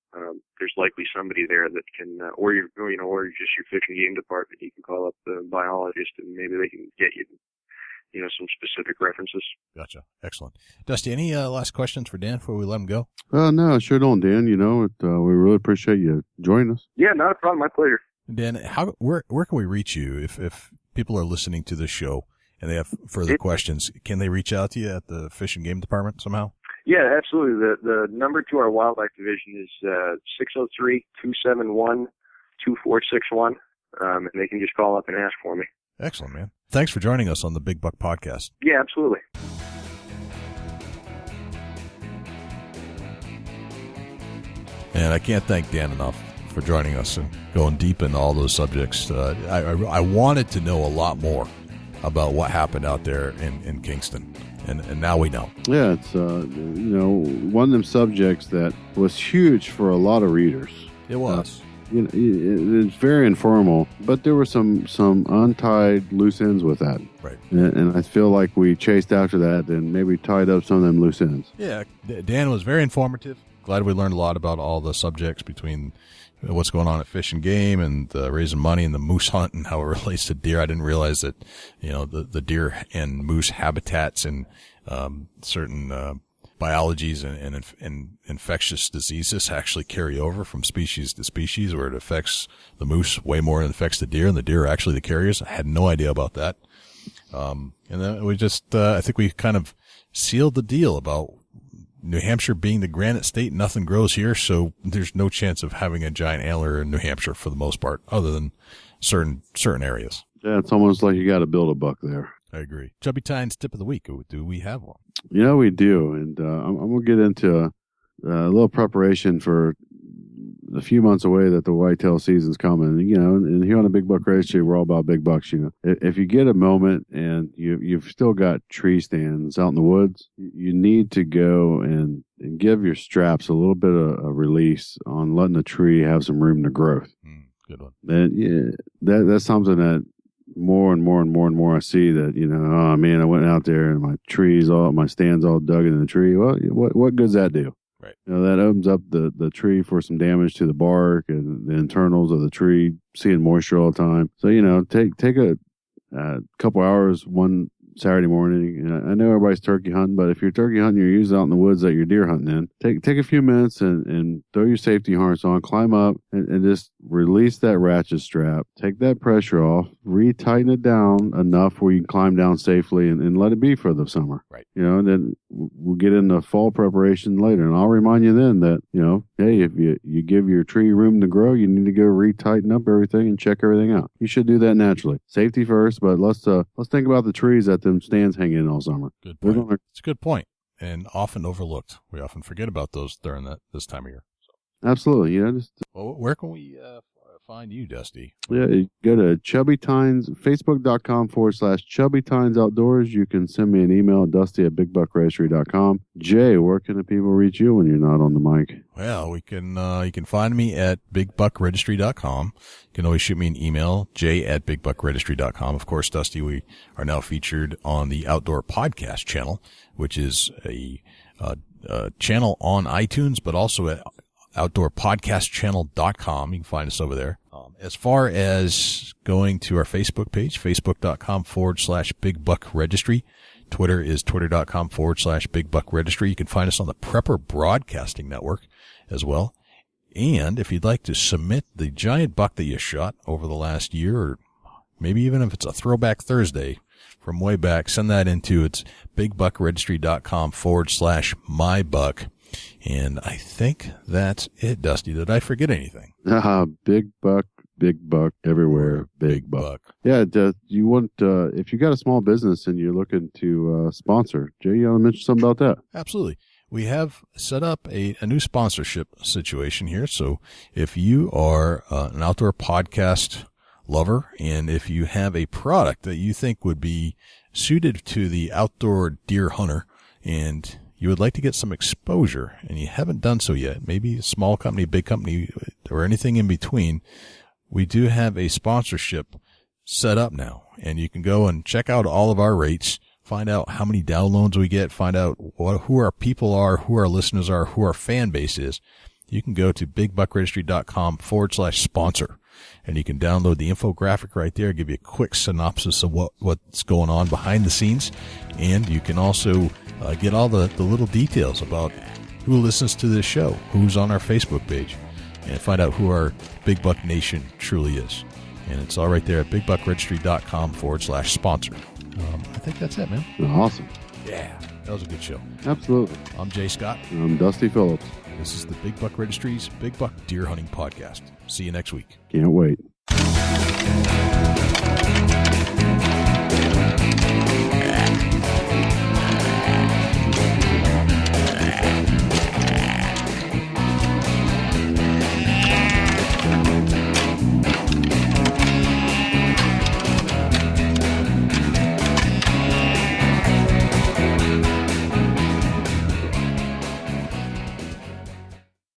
there's likely somebody there that can, or just your fish and game department, you can call up the biologist and maybe they can get you, some specific references. Gotcha. Excellent. Dusty, any last questions for Dan before we let him go? No, I sure don't, Dan. We really appreciate you joining us. Yeah, not a problem. My pleasure. Dan, where can we reach you if people are listening to this show and they have further questions? Can they reach out to you at the Fish and Game Department somehow? Yeah, absolutely. The number to our wildlife division is 603-271-2461, and they can just call up and ask for me. Excellent, man. Thanks for joining us on the Big Buck Podcast. Yeah, absolutely. And I can't thank Dan enough for joining us and going deep into all those subjects. I wanted to know a lot more about what happened out there in Kingston, and now we know. Yeah, it's one of them subjects that was huge for a lot of readers. It was. It's very informal, but there were some untied loose ends with that. Right. And I feel like we chased after that and maybe tied up some of them loose ends. Yeah, Dan was very informative. Glad we learned a lot about all the subjects between what's going on at Fish and Game and raising money and the moose hunt and how it relates to deer. I didn't realize that, the deer and moose habitats and certain biologies and infectious diseases actually carry over from species to species, where it affects the moose way more than it affects the deer, and the deer are actually the carriers. I had no idea about that. And then we just, I think we kind of sealed the deal about New Hampshire being the granite state. Nothing grows here, so there's no chance of having a giant antler in New Hampshire for the most part, other than certain areas. Yeah, it's almost like you got to build a buck there. I agree. Chubby Tine's tip of the week. Do we have one? Yeah, we do. And I'm going to get into a little preparation for a few months away that the whitetail season's coming. And here on the Big Buck Registry, we're all about big bucks. If you get a moment and you've still got tree stands out in the woods, you need to go and give your straps a little bit of a release on letting the tree have some room to growth. Good one. And that's something that more and more I see that, oh man, I went out there and my stands all dug into the tree. Well, what good's that do? Right. That opens up the tree for some damage to the bark and the internals of the tree, seeing moisture all the time. So, take a couple hours one Saturday morning. And I know everybody's turkey hunting, but if you're turkey hunting, you're usually out in the woods that you're deer hunting in. Take a few minutes and throw your safety harness on, climb up and just release that ratchet strap. Take that pressure off, retighten it down enough where you can climb down safely and let it be for the summer. Right. And then we'll get into fall preparation later. And I'll remind you then that, hey, if you give your tree room to grow, you need to go retighten up everything and check everything out. You should do that naturally. Safety first, but let's think about the trees that them stands hang in all summer. Good point. It's a good point, and often overlooked. We often forget about those during this time of year. So. Absolutely. Well, where can we find you, Dusty? Yeah, you go to Chubby Tines, Facebook.com/Chubby Tines Outdoors. You can send me an email, Dusty@BigBuckRegistry.com. Jay, where can the people reach you when you're not on the mic? Well, you can find me at BigBuckRegistry.com. You can always shoot me an email, Jay@BigBuckRegistry.com. Of course, Dusty, we are now featured on the Outdoor Podcast channel, which is a channel on iTunes, but also at OutdoorPodcastChannel.com. You can find us over there. As far as going to our Facebook page, Facebook.com/BigBuckRegistry. Twitter is Twitter.com/BigBuckRegistry. You can find us on the Prepper Broadcasting Network as well. And if you'd like to submit the giant buck that you shot over the last year, or maybe even if it's a Throwback Thursday from way back, send that into it's BigBuckRegistry.com/mybuck. And I think that's it, Dusty. Did I forget anything? Big buck everywhere. Big buck. Yeah. You want, if you got a small business and you're looking to sponsor, Jay, you want to mention something about that? Absolutely. We have set up a new sponsorship situation here. So if you are an outdoor podcast lover, and if you have a product that you think would be suited to the outdoor deer hunter, and you would like to get some exposure and you haven't done so yet, maybe a small company, big company, or anything in between, we do have a sponsorship set up now. And you can go and check out all of our rates, find out how many downloads we get, find out who our people are, who our listeners are, who our fan base is. You can go to BigBuckRegistry.com/sponsor. And you can download the infographic right there, give you a quick synopsis of what's going on behind the scenes. And you can also get all the little details about who listens to this show, who's on our Facebook page, and find out who our Big Buck Nation truly is. And it's all right there at BigBuckRegistry.com/sponsor. I think that's it, man. Awesome. Yeah, that was a good show. Absolutely. I'm Jay Scott. And I'm Dusty Phillips. This is the Big Buck Registry's Big Buck Deer Hunting Podcast. See you next week. Can't wait.